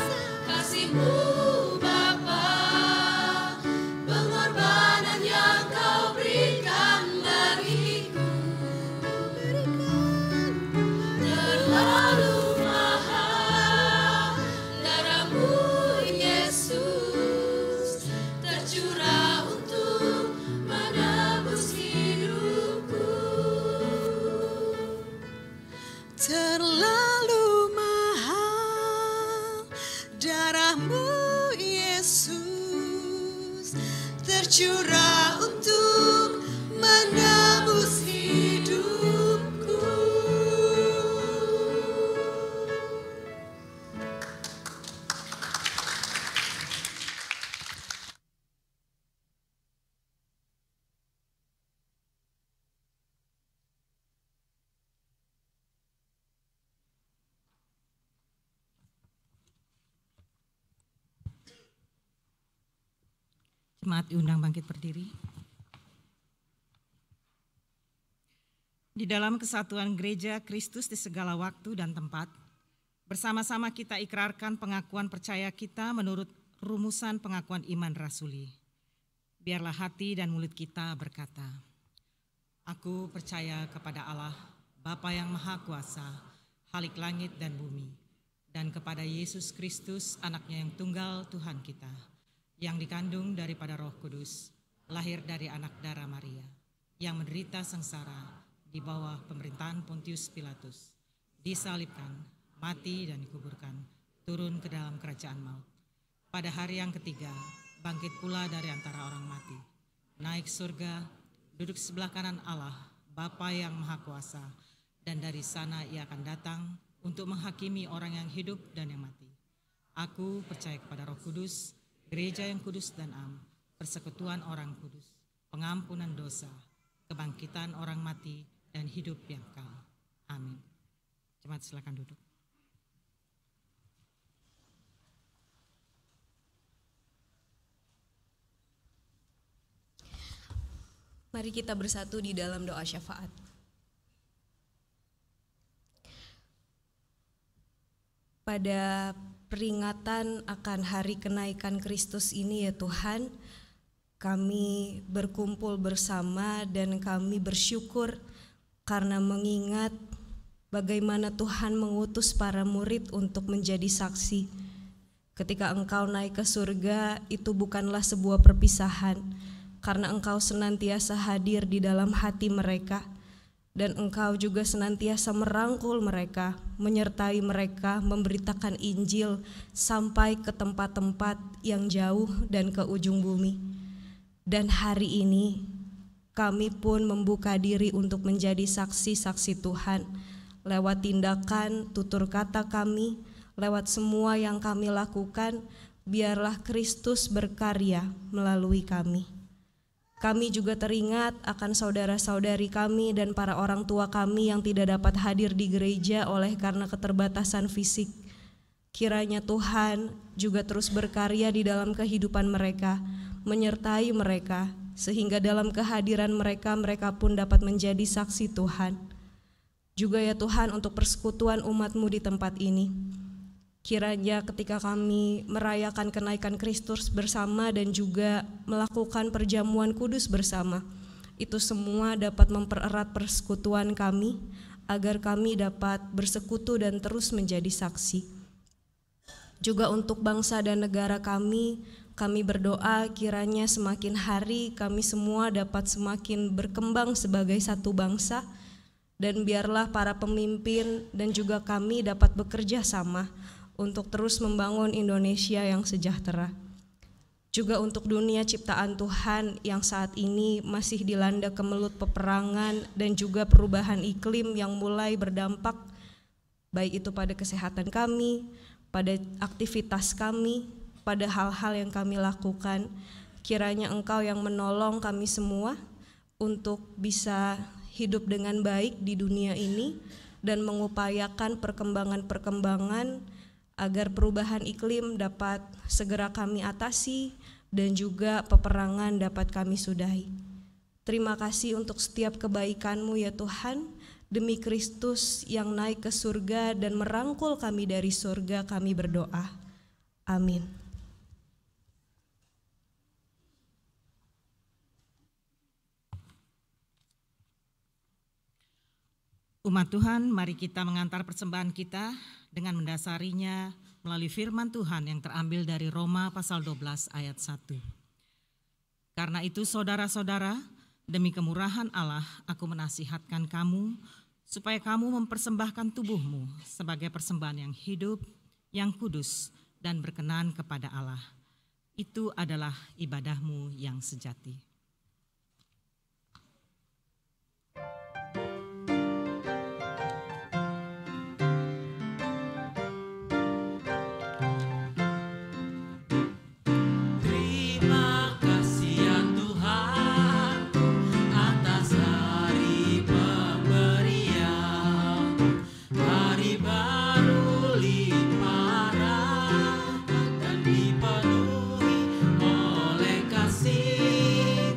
kasih-Mu Bapa, pengorbanan yang Kau berikan bagiku. Terlalu mahal darah-Mu Yesus, tercurah untuk menebus hidupku. Terlalu mahal darah-Mu Yesus, tercurah untuk menebus hidupku. Jemaat diundang bangkit berdiri. Di dalam kesatuan gereja Kristus di segala waktu dan tempat, bersama-sama kita ikrarkan pengakuan percaya kita menurut rumusan pengakuan iman rasuli. Biarlah hati dan mulut kita berkata, Aku percaya kepada Allah, Bapa yang Maha Kuasa, Khalik langit dan bumi, dan kepada Yesus Kristus, anaknya yang tunggal Tuhan kita, yang dikandung daripada Roh Kudus, lahir dari anak darah Maria, yang menderita sengsara di bawah pemerintahan Pontius Pilatus, disalibkan, mati dan dikuburkan, turun ke dalam kerajaan maut. Pada hari yang ketiga, bangkit pula dari antara orang mati, naik surga, duduk sebelah kanan Allah, Bapa yang Maha Kuasa, dan dari sana Ia akan datang untuk menghakimi orang yang hidup dan yang mati. Aku percaya kepada Roh Kudus, gereja yang kudus dan am, persekutuan orang kudus, pengampunan dosa, kebangkitan orang mati, dan hidup yang kekal. Amin. Jemaat silakan duduk. Mari kita bersatu di dalam doa syafaat. Pada peringatan akan hari kenaikan Kristus ini ya Tuhan, kami berkumpul bersama dan kami bersyukur karena mengingat bagaimana Tuhan mengutus para murid untuk menjadi saksi. Ketika Engkau naik ke surga, itu bukanlah sebuah perpisahan, karena Engkau senantiasa hadir di dalam hati mereka, dan Engkau juga senantiasa merangkul mereka, menyertai mereka, memberitakan Injil sampai ke tempat-tempat yang jauh dan ke ujung bumi. Dan hari ini kami pun membuka diri untuk menjadi saksi-saksi Tuhan lewat tindakan, tutur kata kami, lewat semua yang kami lakukan. Biarlah Kristus berkarya melalui kami. Kami juga teringat akan saudara-saudari kami dan para orang tua kami yang tidak dapat hadir di gereja oleh karena keterbatasan fisik. Kiranya Tuhan juga terus berkarya di dalam kehidupan mereka, menyertai mereka, sehingga dalam kehadiran mereka, mereka pun dapat menjadi saksi Tuhan. Juga ya Tuhan, untuk persekutuan umat-Mu di tempat ini, kiranya ketika kami merayakan kenaikan Kristus bersama dan juga melakukan perjamuan kudus bersama, itu semua dapat mempererat persekutuan kami agar kami dapat bersekutu dan terus menjadi saksi. Juga untuk bangsa dan negara kami berdoa kiranya semakin hari kami semua dapat semakin berkembang sebagai satu bangsa, dan biarlah para pemimpin dan juga kami dapat bekerja sama untuk terus membangun Indonesia yang sejahtera. Juga untuk dunia ciptaan Tuhan yang saat ini masih dilanda kemelut peperangan dan juga perubahan iklim yang mulai berdampak, baik itu pada kesehatan kami, pada aktivitas kami, pada hal-hal yang kami lakukan. Kiranya Engkau yang menolong kami semua untuk bisa hidup dengan baik di dunia ini dan mengupayakan perkembangan-perkembangan agar perubahan iklim dapat segera kami atasi dan juga peperangan dapat kami sudahi. Terima kasih untuk setiap kebaikan-Mu ya Tuhan. Demi Kristus yang naik ke surga dan merangkul kami dari surga, kami berdoa. Amin. Umat Tuhan, mari kita mengantar persembahan kita dengan mendasarinya melalui firman Tuhan yang terambil dari Roma pasal 12 ayat 1. Karena itu saudara-saudara, demi kemurahan Allah aku menasihatkan kamu supaya kamu mempersembahkan tubuhmu sebagai persembahan yang hidup, yang kudus dan berkenan kepada Allah. Itu adalah ibadahmu yang sejati. Dipenuhi oleh kasih.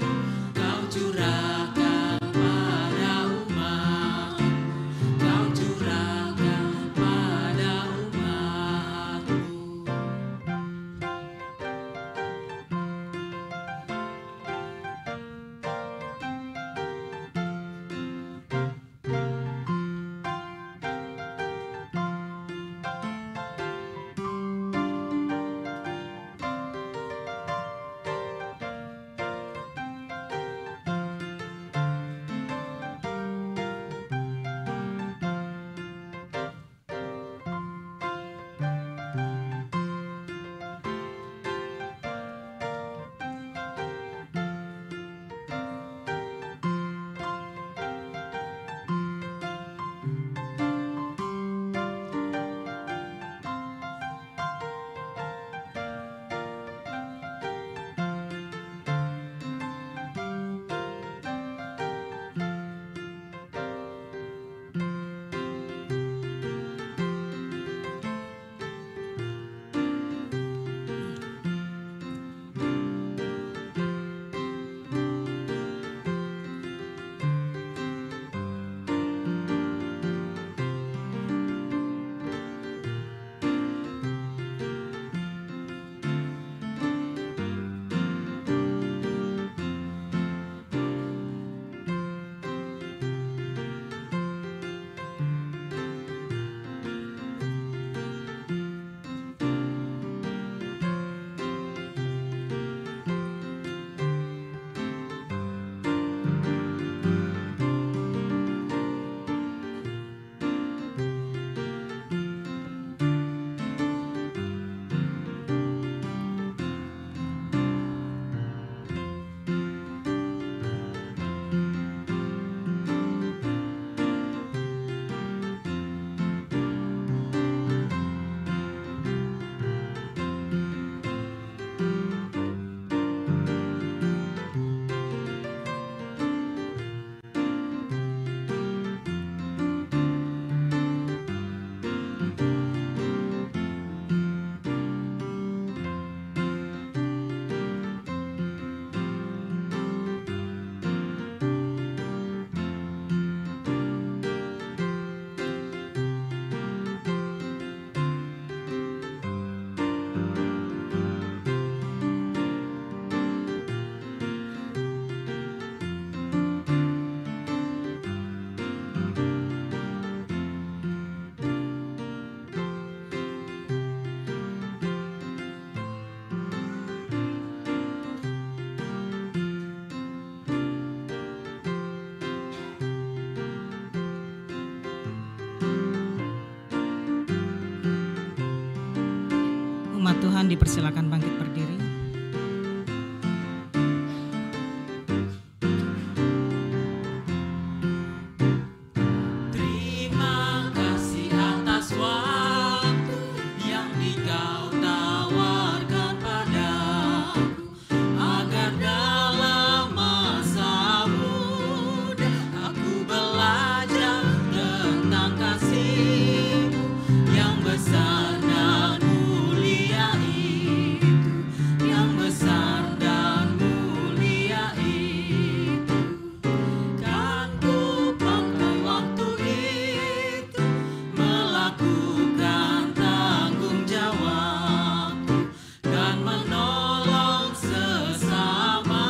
Tuhan dipersilakan bangkit berdiri. Terima kasih atas waktu yang Dikau tawarkan padaku, agar dalam masa muda aku belajar tentang kasih-Mu yang besar dan mulia itu, yang besar dan mulia itu. Kan ku pakai waktu itu melakukan tanggung jawabku dan menolong sesamaku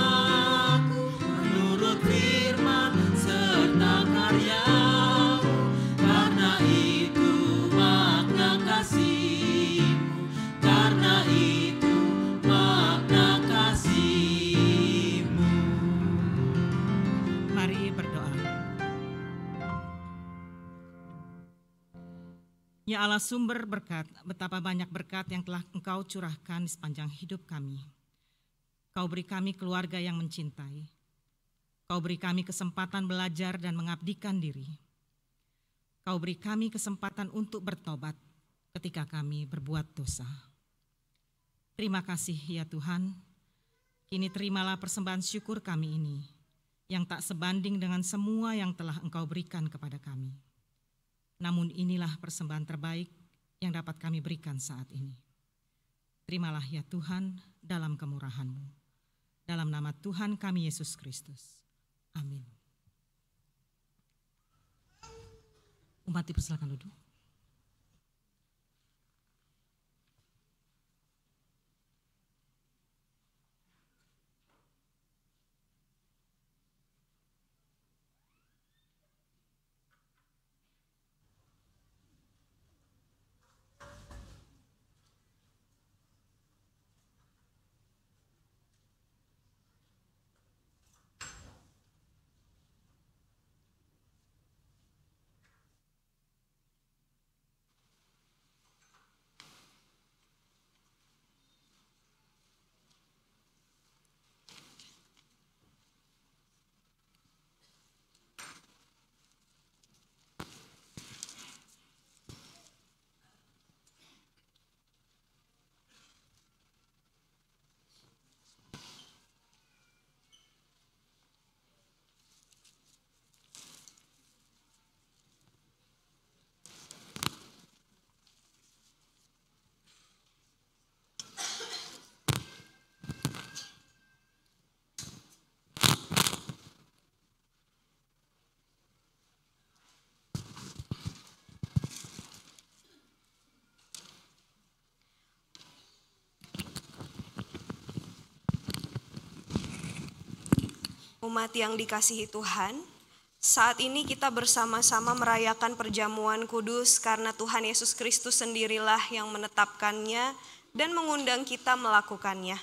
menurut firman serta karya-Mu. Karena itu makna kasih-Mu, karena itu makna kasih-Mu. Mari berdoa. Ya Allah sumber berkat, betapa banyak berkat yang telah Engkau curahkan di sepanjang hidup kami. Kau beri kami keluarga yang mencintai. Kau beri kami kesempatan belajar dan mengabdikan diri. Kau beri kami kesempatan untuk bertobat ketika kami berbuat dosa. Terima kasih ya Tuhan. Kini terimalah persembahan syukur kami ini, yang tak sebanding dengan semua yang telah Engkau berikan kepada kami. Namun inilah persembahan terbaik yang dapat kami berikan saat ini. Terimalah ya Tuhan dalam kemurahan-Mu. Dalam nama Tuhan kami Yesus Kristus. Amin. Umat dipersilakan duduk. Umat yang dikasihi Tuhan, saat ini kita bersama-sama merayakan perjamuan kudus karena Tuhan Yesus Kristus sendirilah yang menetapkannya dan mengundang kita melakukannya.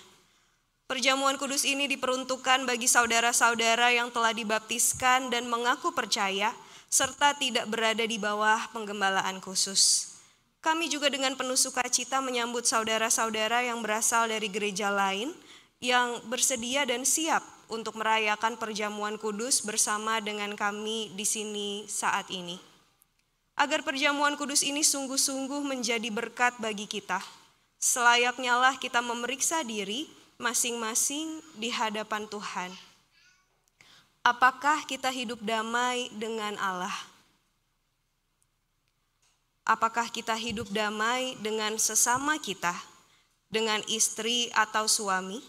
Perjamuan kudus ini diperuntukkan bagi saudara-saudara yang telah dibaptiskan dan mengaku percaya, serta tidak berada di bawah penggembalaan khusus. Kami juga dengan penuh sukacita menyambut saudara-saudara yang berasal dari gereja lain, yang bersedia dan siap untuk merayakan perjamuan kudus bersama dengan kami di sini saat ini. Agar perjamuan kudus ini sungguh-sungguh menjadi berkat bagi kita, selayaknya lah kita memeriksa diri masing-masing di hadapan Tuhan. Apakah kita hidup damai dengan Allah? Apakah kita hidup damai dengan sesama kita, dengan istri atau suami,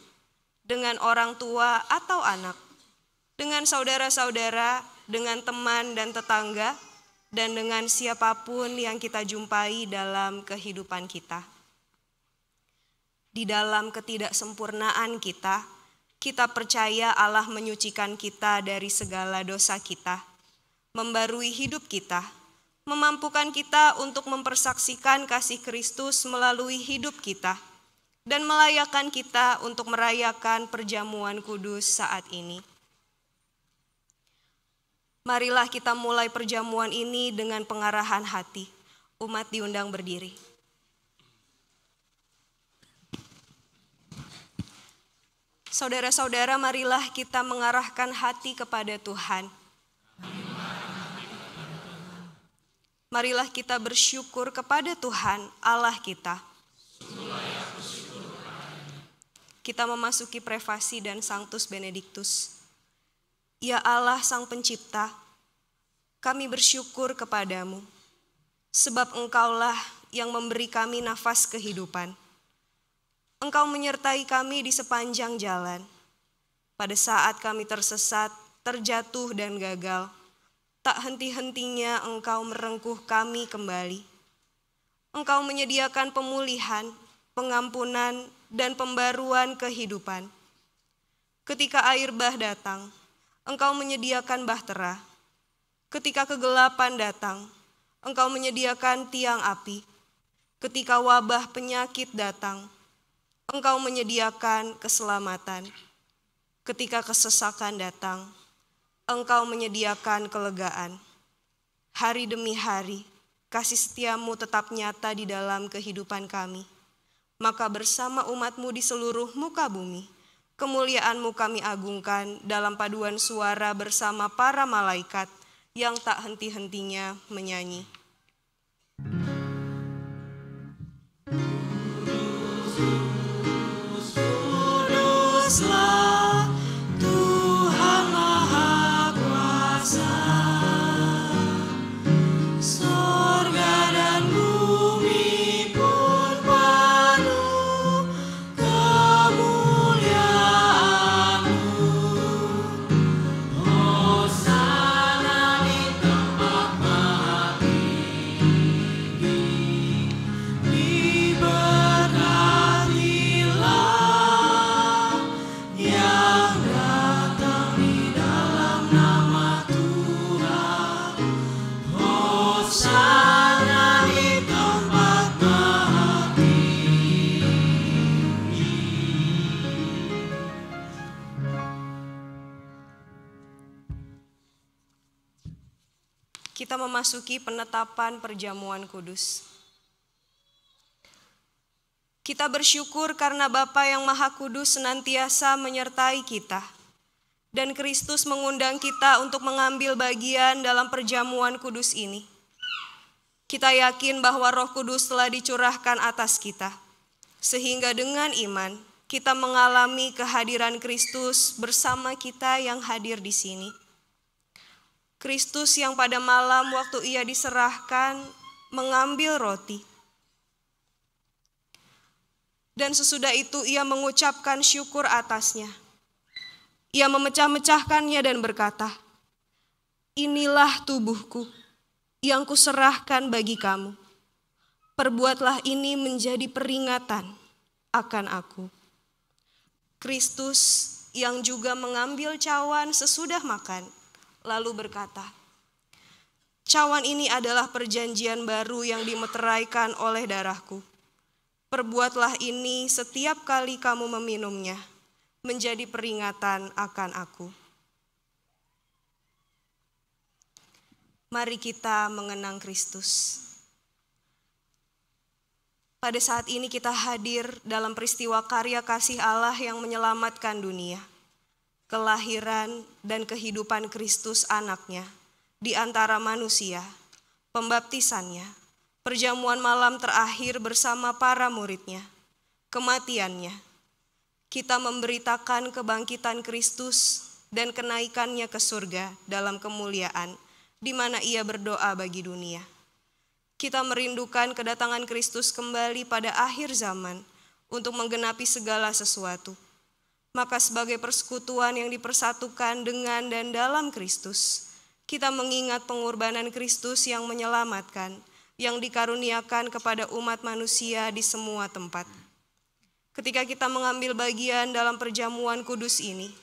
dengan orang tua atau anak, dengan saudara-saudara, dengan teman dan tetangga, dan dengan siapapun yang kita jumpai dalam kehidupan kita. Di dalam ketidaksempurnaan kita, kita percaya Allah menyucikan kita dari segala dosa kita, membarui hidup kita, memampukan kita untuk mempersaksikan kasih Kristus melalui hidup kita, dan melayakkan kita untuk merayakan perjamuan kudus saat ini. Marilah kita mulai perjamuan ini dengan pengarahan hati. Umat diundang berdiri. Saudara-saudara, marilah kita mengarahkan hati kepada Tuhan. Marilah kita bersyukur kepada Tuhan Allah kita. Kita memasuki prefasi dan Sanctus Benedictus. Ya Allah Sang Pencipta, kami bersyukur kepadamu, sebab Engkaulah yang memberi kami nafas kehidupan. Engkau menyertai kami di sepanjang jalan. Pada saat kami tersesat, terjatuh dan gagal, tak henti-hentinya Engkau merengkuh kami kembali. Engkau menyediakan pemulihan, pengampunan, dan pembaruan kehidupan. Ketika air bah datang, Engkau menyediakan bahtera. Ketika kegelapan datang, Engkau menyediakan tiang api. Ketika wabah penyakit datang, Engkau menyediakan keselamatan. Ketika kesesakan datang, Engkau menyediakan kelegaan. Hari demi hari, kasih setiamu tetap nyata di dalam kehidupan kami. Maka bersama umat-Mu di seluruh muka bumi, kemuliaan-Mu kami agungkan dalam paduan suara bersama para malaikat yang tak henti-hentinya menyanyi. Kuduslah Tuhan Maha Kuasa, sorga dan bumi pun penuh kemuliaan-Mu. Hosana di tempat maha tinggi, diberkatilah yang datang di dalam nama Tuhan. Hosana di tempat maha tinggi. Kita memasuki penetapan perjamuan kudus. Kita bersyukur karena Bapa yang Maha Kudus senantiasa menyertai kita, dan Kristus mengundang kita untuk mengambil bagian dalam perjamuan kudus ini. Kita yakin bahwa Roh Kudus telah dicurahkan atas kita, sehingga dengan iman kita mengalami kehadiran Kristus bersama kita yang hadir di sini. Kristus yang pada malam waktu Ia diserahkan mengambil roti, dan sesudah itu Ia mengucapkan syukur atasnya. Ia memecah-mecahkannya dan berkata, "Inilah tubuhku yang kuserahkan bagi kamu. Perbuatlah ini menjadi peringatan akan aku." Kristus yang juga mengambil cawan sesudah makan, lalu berkata, "Cawan ini adalah perjanjian baru yang dimeteraikan oleh darahku. Perbuatlah ini setiap kali kamu meminumnya, menjadi peringatan akan aku." Mari kita mengenang Kristus. Pada saat ini kita hadir dalam peristiwa karya kasih Allah yang menyelamatkan dunia. Kelahiran dan kehidupan Kristus anaknya di antara manusia, pembaptisannya, perjamuan malam terakhir bersama para muridnya, kematiannya. Kita memberitakan kebangkitan Kristus dan kenaikannya ke surga dalam kemuliaan, di mana Ia berdoa bagi dunia. Kita merindukan kedatangan Kristus kembali pada akhir zaman untuk menggenapi segala sesuatu. Maka sebagai persekutuan yang dipersatukan dengan dan dalam Kristus, kita mengingat pengorbanan Kristus yang menyelamatkan, yang dikaruniakan kepada umat manusia di semua tempat. Ketika kita mengambil bagian dalam perjamuan kudus ini,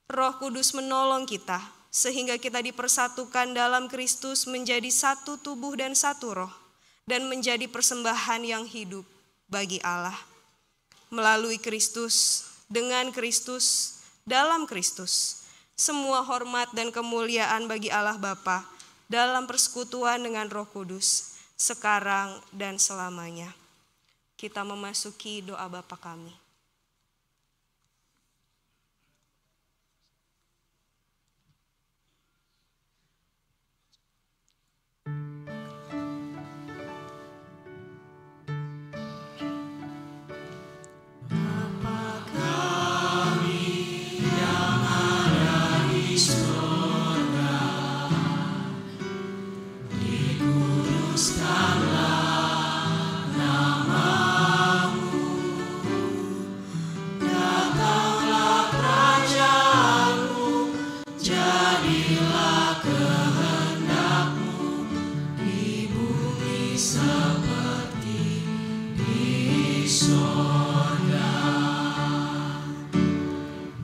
Roh Kudus menolong kita, sehingga kita dipersatukan dalam Kristus menjadi satu tubuh dan satu roh, dan menjadi persembahan yang hidup bagi Allah. Melalui Kristus, dengan Kristus, dalam Kristus, semua hormat dan kemuliaan bagi Allah Bapa dalam persekutuan dengan Roh Kudus, sekarang dan selamanya. Kita memasuki doa Bapa kami. seperti di sorga.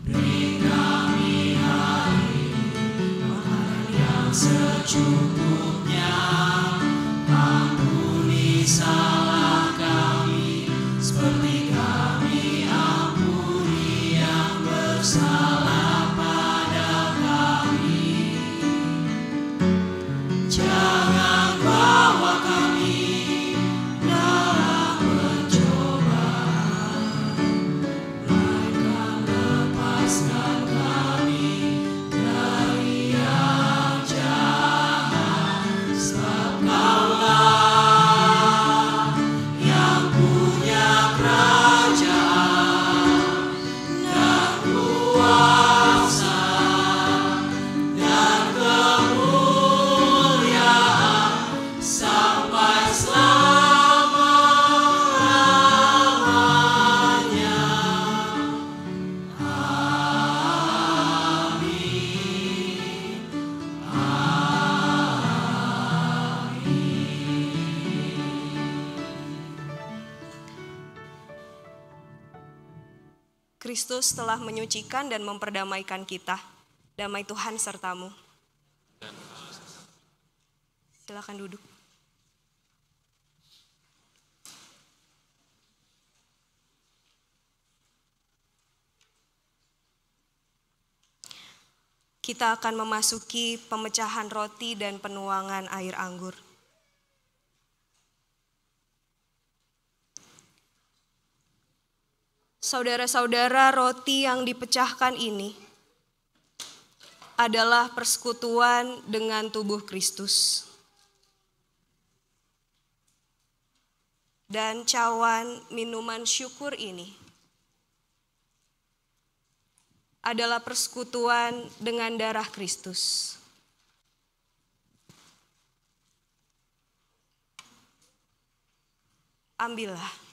Beri kami hari makanan yang secukupnya, ampuni salah kami seperti kami ampuni yang bersalah pada kami. Jangan bawa kami dalam pencobaan, melainkan lepaskan kami dari yang jahat. Sebab Kaulah yang punya kerajaan dan kuasa dan kemuliaan sampai selama-lamanya. Amin. Kristus telah menyucikan dan memperdamaikan kita. Damai Tuhan sertamu. Silakan duduk. Kita akan memasuki pemecahan roti dan penuangan air anggur. Saudara-saudara, roti yang dipecahkan ini adalah persekutuan dengan tubuh Kristus. Dan cawan minuman syukur ini adalah persekutuan dengan darah Kristus. Ambillah.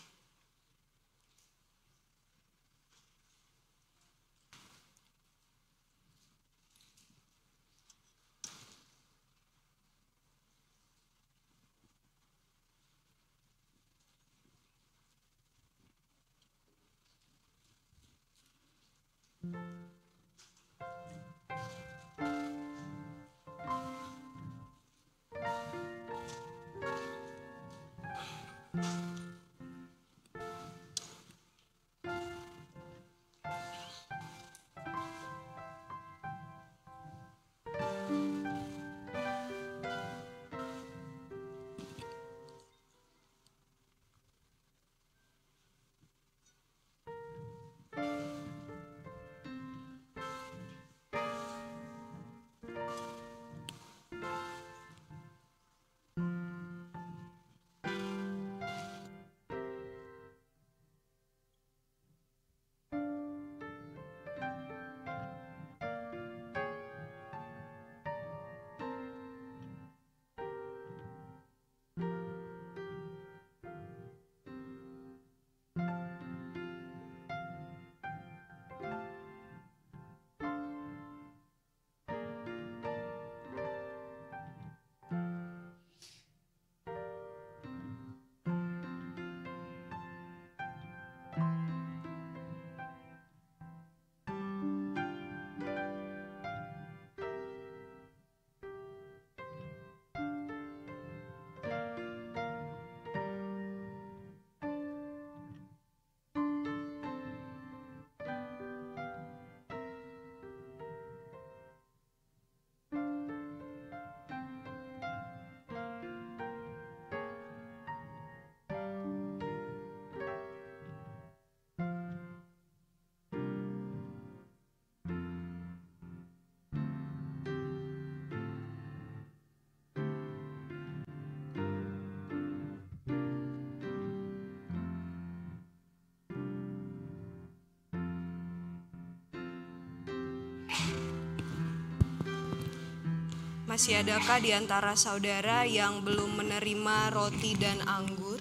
Masih adakah di antara saudara yang belum menerima roti dan anggur?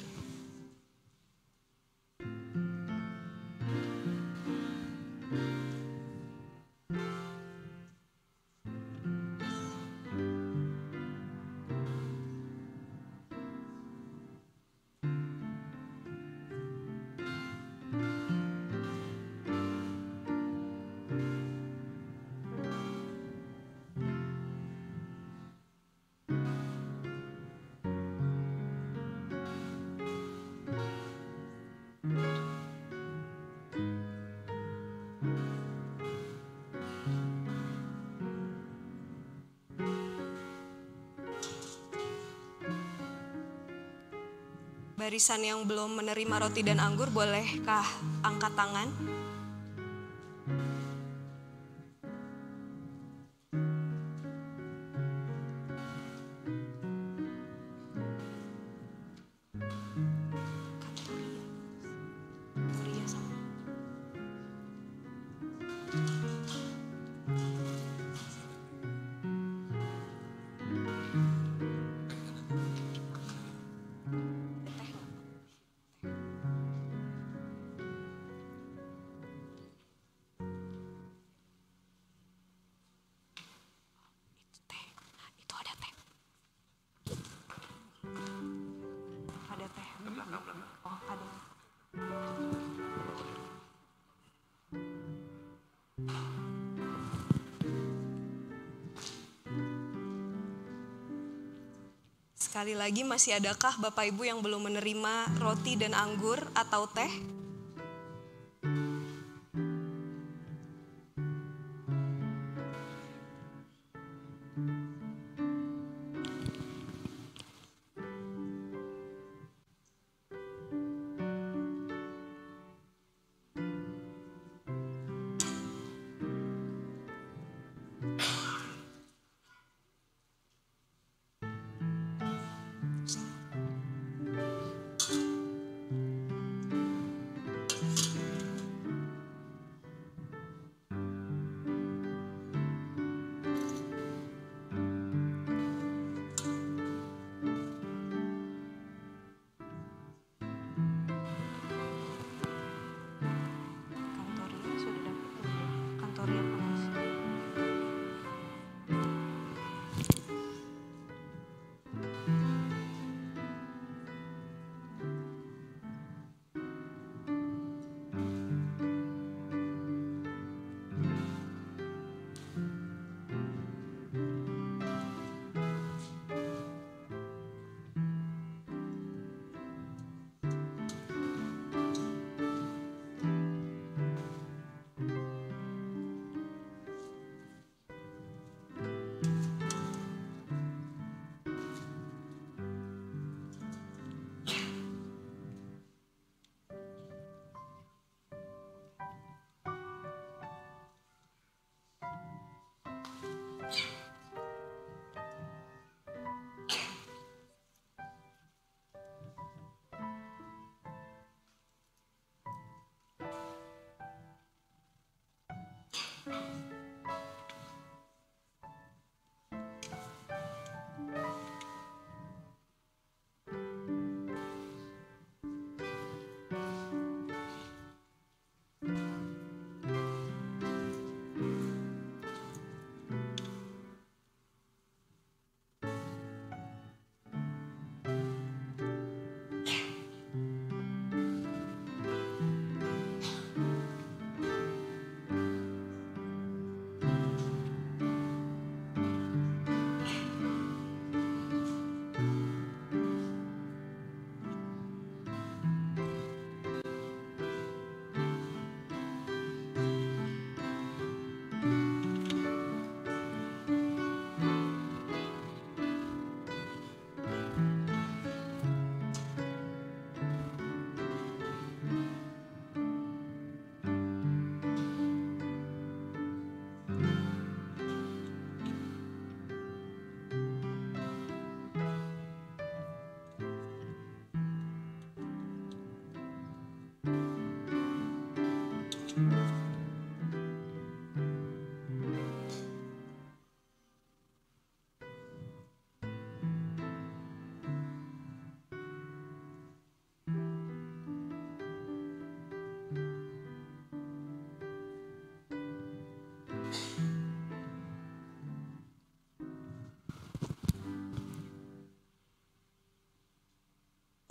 Barisan yang belum menerima roti dan anggur, bolehkah angkat tangan? Sekali lagi, masih adakah Bapak Ibu yang belum menerima roti dan anggur atau teh?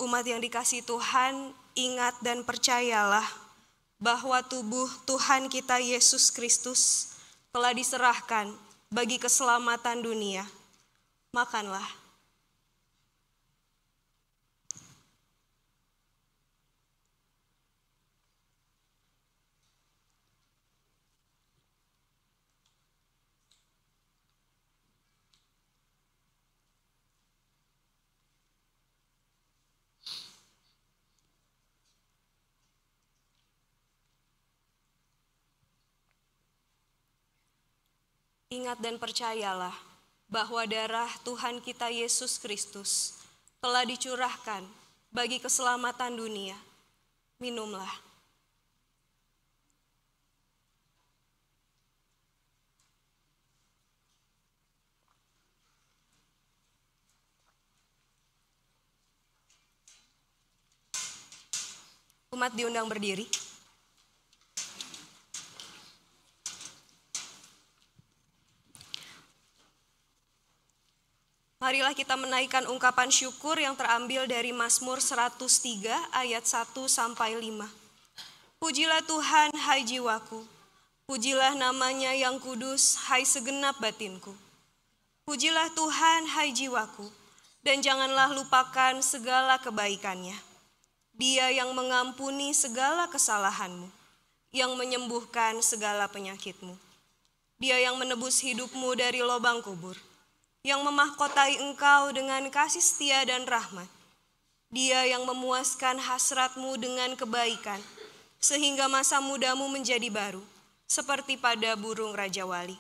Umat yang dikasihi Tuhan, ingat dan percayalah bahwa tubuh Tuhan kita Yesus Kristus telah diserahkan bagi keselamatan dunia. Makanlah. Ingat dan percayalah bahwa darah Tuhan kita Yesus Kristus telah dicurahkan bagi keselamatan dunia. Minumlah. Umat diundang berdiri. Marilah kita menaikkan ungkapan syukur yang terambil dari Mazmur 103 ayat 1 sampai 5. Pujilah Tuhan, hai jiwaku. Pujilah namanya yang kudus, hai segenap batinku. Pujilah Tuhan, hai jiwaku, dan janganlah lupakan segala kebaikannya. Dia yang mengampuni segala kesalahanmu, yang menyembuhkan segala penyakitmu. Dia yang menebus hidupmu dari lubang kubur, yang memahkotai engkau dengan kasih setia dan rahmat. Dia yang memuaskan hasratmu dengan kebaikan, sehingga masa mudamu menjadi baru, seperti pada burung Raja Wali.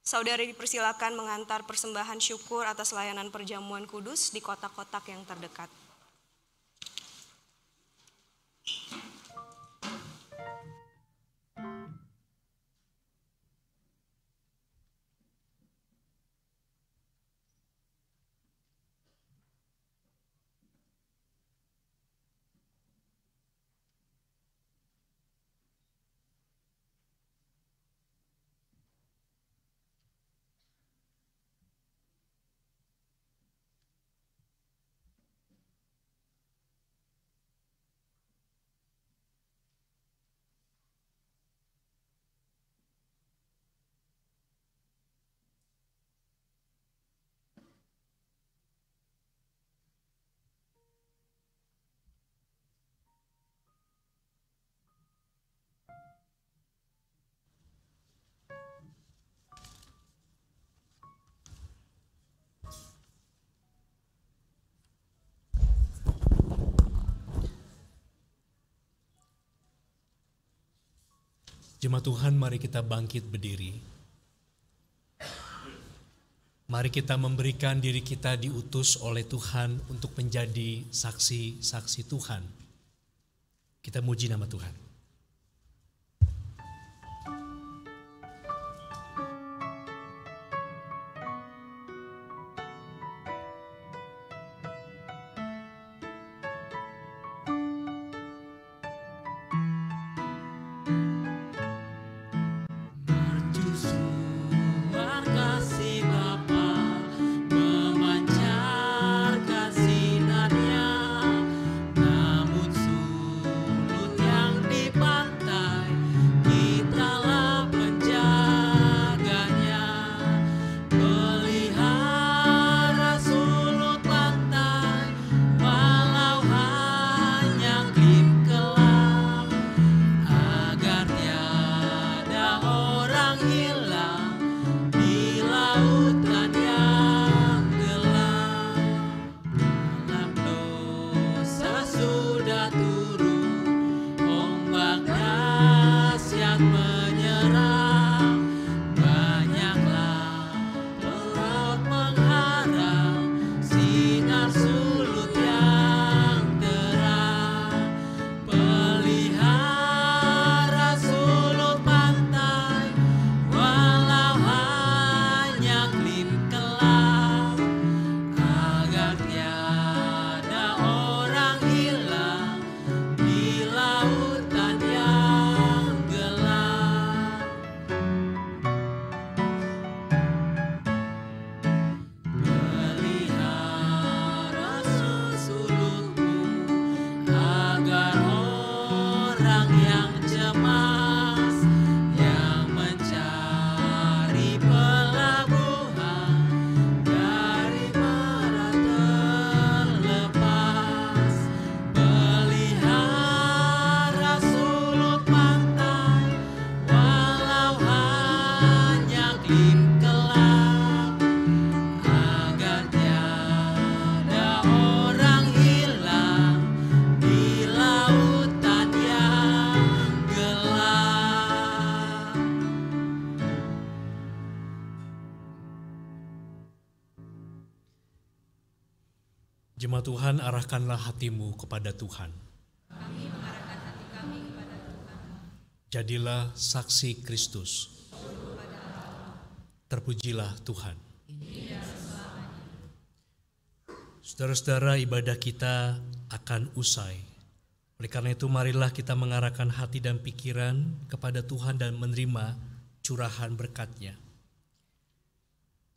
Saudara dipersilakan mengantar persembahan syukur atas layanan perjamuan kudus di kotak-kotak yang terdekat. Jemaat Tuhan, mari kita bangkit berdiri. Mari kita memberikan diri kita diutus oleh Tuhan untuk menjadi saksi-saksi Tuhan. Kita muji nama Tuhan. Jemaat Tuhan, arahkanlah hatimu kepada Tuhan. Kami mengarahkan hati kami kepada Tuhan. Jadilah saksi Kristus. Terpujilah Tuhan. Saudara-saudara, ibadah kita akan usai. Oleh karena itu, marilah kita mengarahkan hati dan pikiran kepada Tuhan dan menerima curahan berkat-Nya.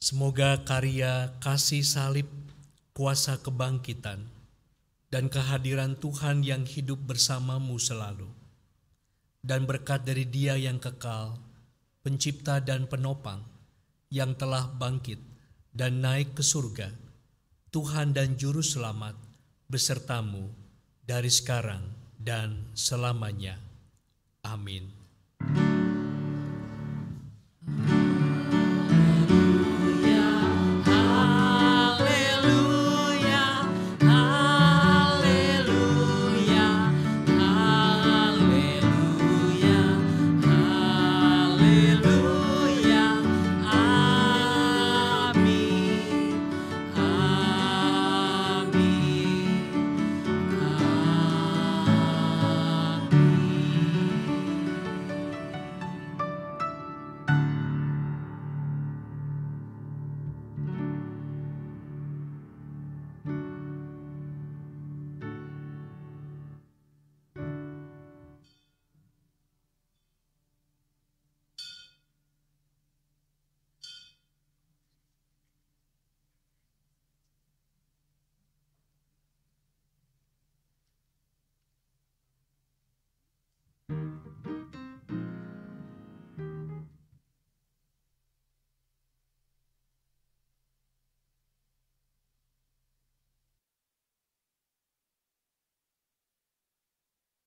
Semoga karya kasih salib, kuasa kebangkitan, dan kehadiran Tuhan yang hidup bersamamu selalu, dan berkat dari Dia yang kekal, pencipta dan penopang, yang telah bangkit dan naik ke surga, Tuhan dan Juru Selamat, besertamu dari sekarang dan selamanya. Amin.